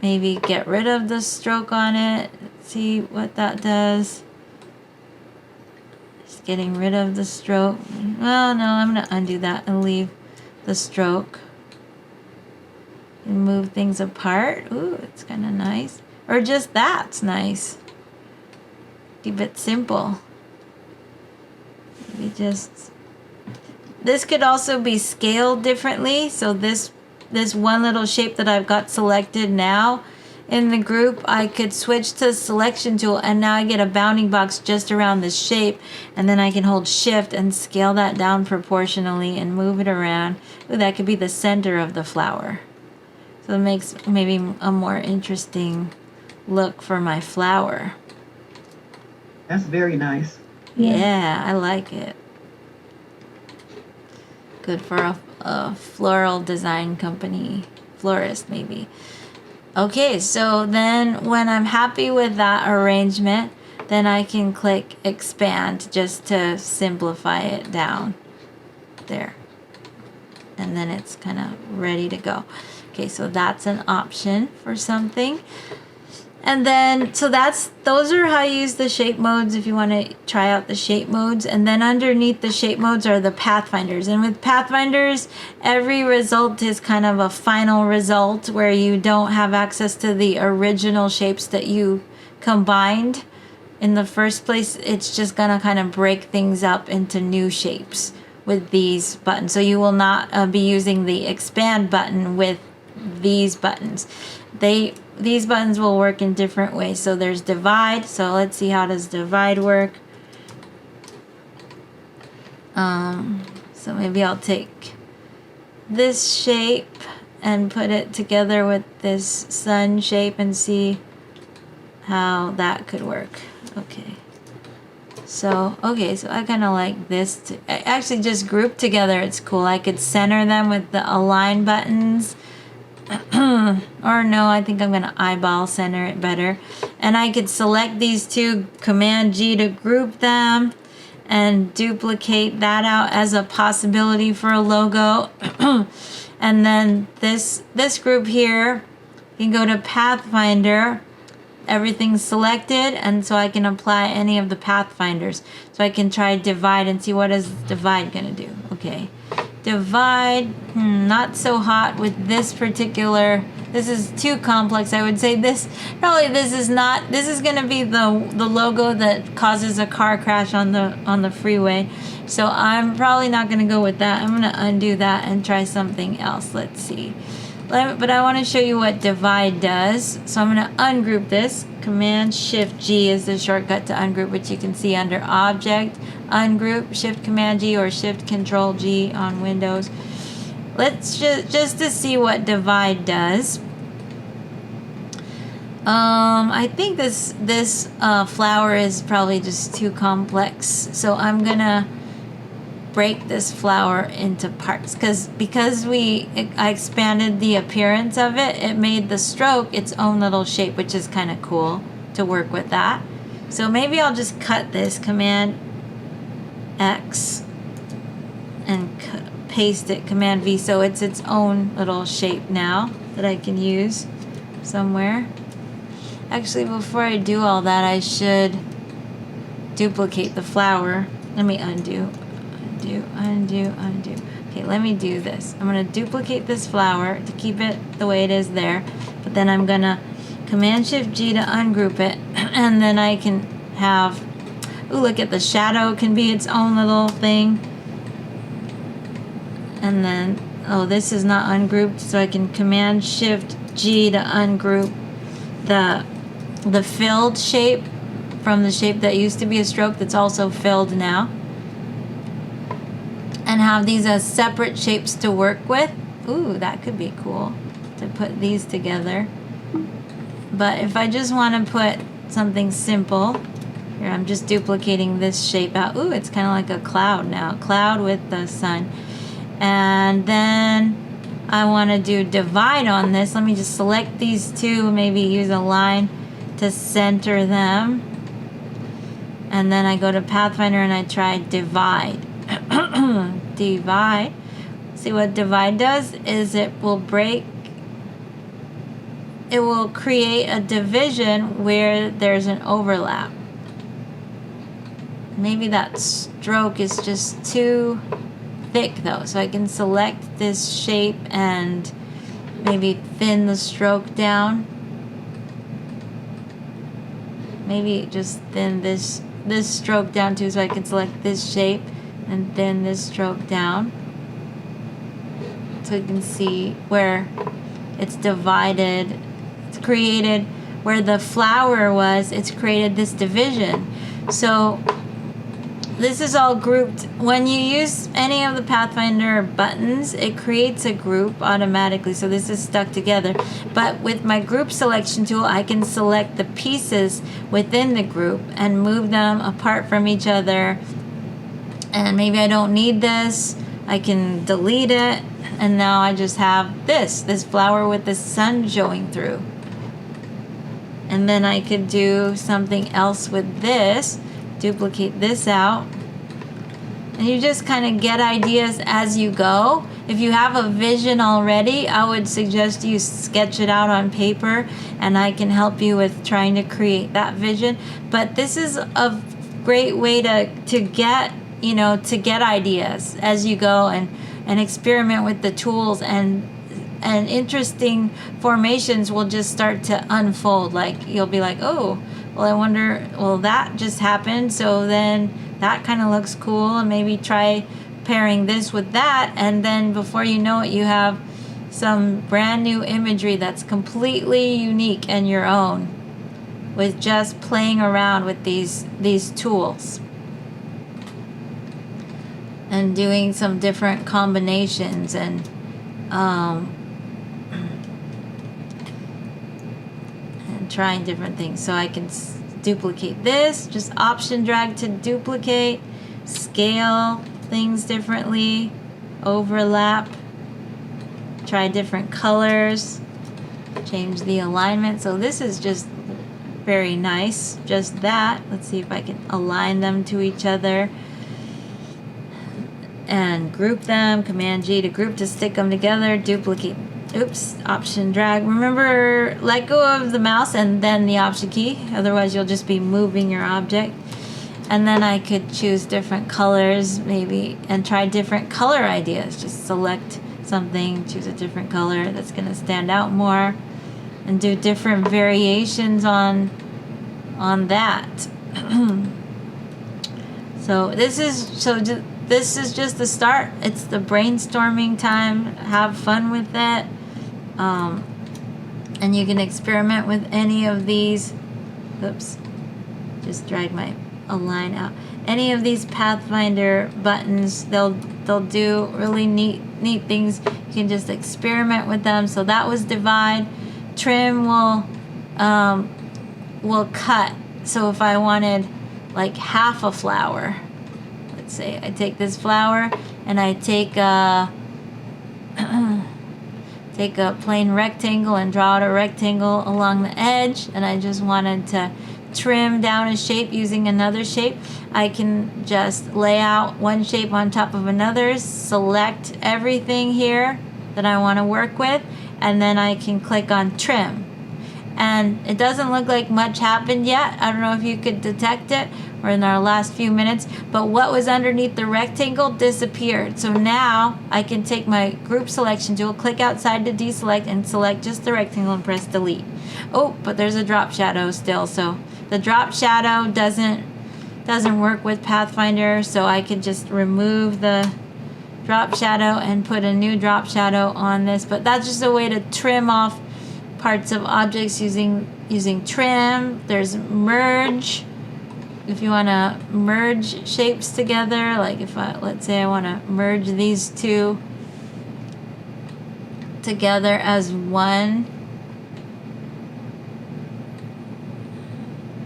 Maybe get rid of the stroke on it. See what that does. Just getting rid of the stroke. Well, no, I'm gonna undo that and leave the stroke. And move things apart. Ooh, it's kind of nice. Or just that's nice. Keep it simple. Maybe just... This could also be scaled differently. So this one little shape that I've got selected now in the group, I could switch to selection tool and now I get a bounding box just around this shape, and then I can hold shift and scale that down proportionally and move it around. Ooh, that could be the center of the flower. So it makes maybe a more interesting look for my flower. That's very nice. Yeah, I like it. Good for a floral design company, florist maybe. Okay, so then when I'm happy with that arrangement, then I can click expand just to simplify it down there. And then it's kind of ready to go. Okay, so that's an option for something. And then, so those are how you use the shape modes if you want to try out the shape modes. And then underneath the shape modes are the pathfinders. And with pathfinders, every result is kind of a final result where you don't have access to the original shapes that you combined in the first place. It's just going to kind of break things up into new shapes with these buttons. So you will not be using the expand button with these buttons. These buttons will work in different ways. So there's divide. So let's see, how does divide work? So maybe I'll take this shape and put it together with this sun shape and see how that could work. Okay. So I kind of like this. Actually, just grouped together, it's cool. I could center them with the align buttons. Or no, I think I'm going to eyeball center it better. And I could select these two, Command G to group them, and duplicate that out as a possibility for a logo. And then this group here, you can go to Pathfinder. Everything's selected, and so I can apply any of the pathfinders. So I can try divide and see what is divide going to do. Okay. Divide, not so hot with this particular. This is too complex. I would say this is going to be the logo that causes a car crash on the freeway. So I'm probably not going to go with that. I'm going to undo that and try something else. Let's see. But I want to show you what divide does. So I'm going to ungroup this. Command Shift G is the shortcut to ungroup, which you can see under Object, Ungroup, Shift Command G, or Shift Control G on Windows. Let's just to see what divide does. I think this flower is probably just too complex, so I'm gonna break this flower into parts because I expanded the appearance of it. It made the stroke its own little shape, which is kind of cool to work with that. So maybe I'll just cut this, Command X, and paste it, Command V, so it's its own little shape now that I can use somewhere. Actually, before I do all that, I should duplicate the flower. Let me undo. Okay, let me do this. I'm going to duplicate this flower to keep it the way it is there, but then I'm going to Command Shift G to ungroup it, and then I can have, ooh, look at the shadow can be its own little thing. And then, oh, this is not ungrouped, so I can Command Shift G to ungroup the filled shape from the shape that used to be a stroke that's also filled now. And have these as separate shapes to work with. Ooh, that could be cool to put these together. But if I just want to put something simple, here I'm just duplicating this shape out. Ooh, it's kind of like a cloud now. Cloud with the sun. And then I want to do divide on this. Let me just select these two, maybe use a line to center them. And then I go to Pathfinder and I try divide. Divide. See what divide does is it will create a division where there's an overlap. Maybe that stroke is just too thick though, so I can select this shape and maybe thin the stroke down. Maybe just thin this stroke down too, so I can select this shape and thin this stroke down, so you can see where it's divided. It's created where the flower was, it's created this division. So this is all grouped. When you use any of the Pathfinder buttons, it creates a group automatically, so this is stuck together. But with my group selection tool, I can select the pieces within the group and move them apart from each other. And maybe I don't need this, I can delete it, and now I just have this flower with the sun showing through. And then I could do something else with this, duplicate this out. And you just kind of get ideas as you go. If you have a vision already, I would suggest you sketch it out on paper, and I can help you with trying to create that vision. But this is a great way to get, to get ideas as you go, and experiment with the tools, and interesting formations will just start to unfold. Like, you'll be like, oh, well, I wonder, well, that just happened, so then that kind of looks cool, and maybe try pairing this with that, and then before you know it, you have some brand new imagery that's completely unique and your own, with just playing around with these tools and doing some different combinations, and trying different things. So I can duplicate this, just option drag to duplicate, scale things differently, overlap, try different colors, change the alignment. So this is just very nice, just that. Let's see if I can align them to each other and group them. Command G to group, to stick them together, duplicate. Oops, option drag. Remember, let go of the mouse and then the option key, otherwise you'll just be moving your object. And then I could choose different colors maybe, and try different color ideas. Just select something, choose a different color that's going to stand out more, and do different variations on that. So this is just the start. It's the brainstorming time. Have fun with it. And you can experiment with any of these. Oops, just drag my align out. Any of these Pathfinder buttons, they'll do really neat things. You can just experiment with them. So that was divide. Trim will cut. So if I wanted like half a flower, let's say I take this flower and I take a plain rectangle and draw out a rectangle along the edge, and I just wanted to trim down a shape using another shape, I can just lay out one shape on top of another, select everything here that I want to work with, and then I can click on trim. And it doesn't look like much happened yet. I don't know if you could detect it. We're in our last few minutes, but what was underneath the rectangle disappeared. So now I can take my group selection tool, click outside to deselect, and select just the rectangle and press delete. Oh, but there's a drop shadow still. So the drop shadow doesn't work with Pathfinder, so I can just remove the drop shadow and put a new drop shadow on this. But that's just a way to trim off parts of objects using trim. There's merge. If you want to merge shapes together, like let's say I want to merge these two together as one.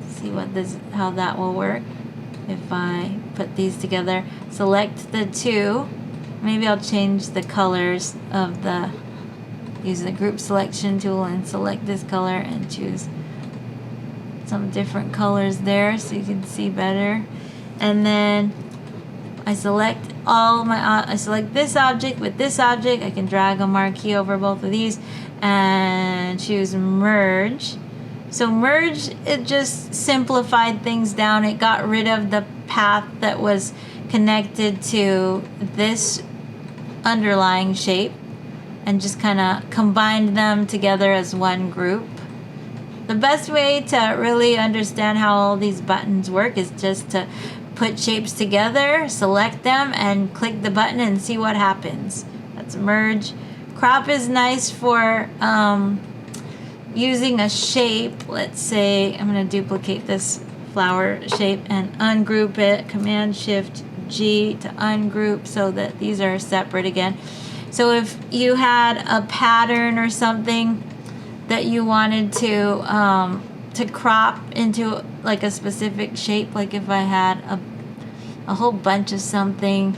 See how that will work. If I put these together, select the two. Maybe I'll change the colors of use the group selection tool and select this color and choose some different colors there so you can see better. And then I select I select this object with this object. I can drag a marquee over both of these and choose merge. So merge, it just simplified things down. It got rid of the path that was connected to this underlying shape and just kind of combined them together as one group. The best way to really understand how all these buttons work is just to put shapes together, select them, and click the button and see what happens. That's merge. Crop is nice for using a shape. Let's say I'm going to duplicate this flower shape and ungroup it. Command Shift G to ungroup so that these are separate again. So if you had a pattern or something that you wanted to crop into like a specific shape, like if I had a whole bunch of something,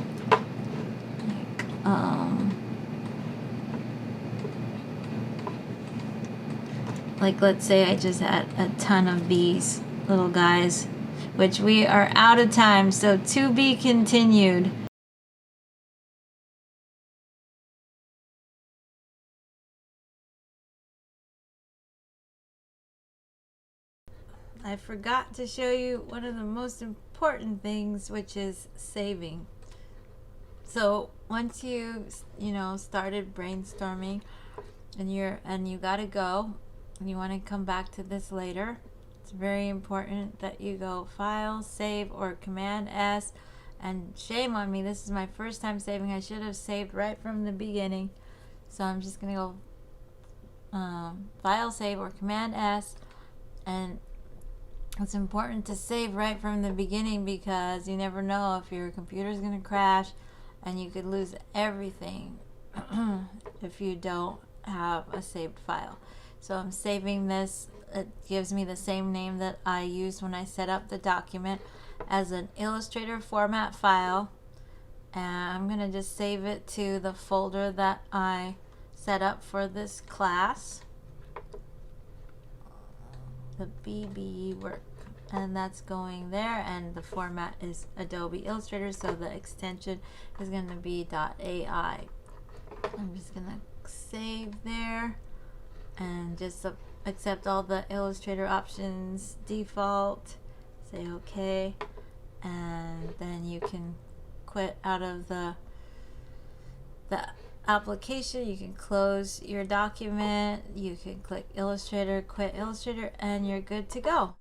like like let's say I just had a ton of these little guys, which we are out of time, so to be continued. I forgot to show you one of the most important things, which is saving. So once you started brainstorming and you gotta go and you want to come back to this later, it's very important that you go File, Save, or Command S. And shame on me, this is my first time saving. I should have saved right from the beginning. So I'm just gonna go File, Save, or Command S. And it's important to save right from the beginning because you never know if your computer's going to crash and you could lose everything if you don't have a saved file. So I'm saving this. It gives me the same name that I used when I set up the document as an Illustrator format file. And I'm going to just save it to the folder that I set up for this class, the BB work, and that's going there, and the format is Adobe Illustrator, so the extension is going to be .ai. I'm just going to save there and just accept all the Illustrator options default, say OK, and then you can quit out of the application. You can close your document, you can click Illustrator, quit Illustrator, and you're good to go.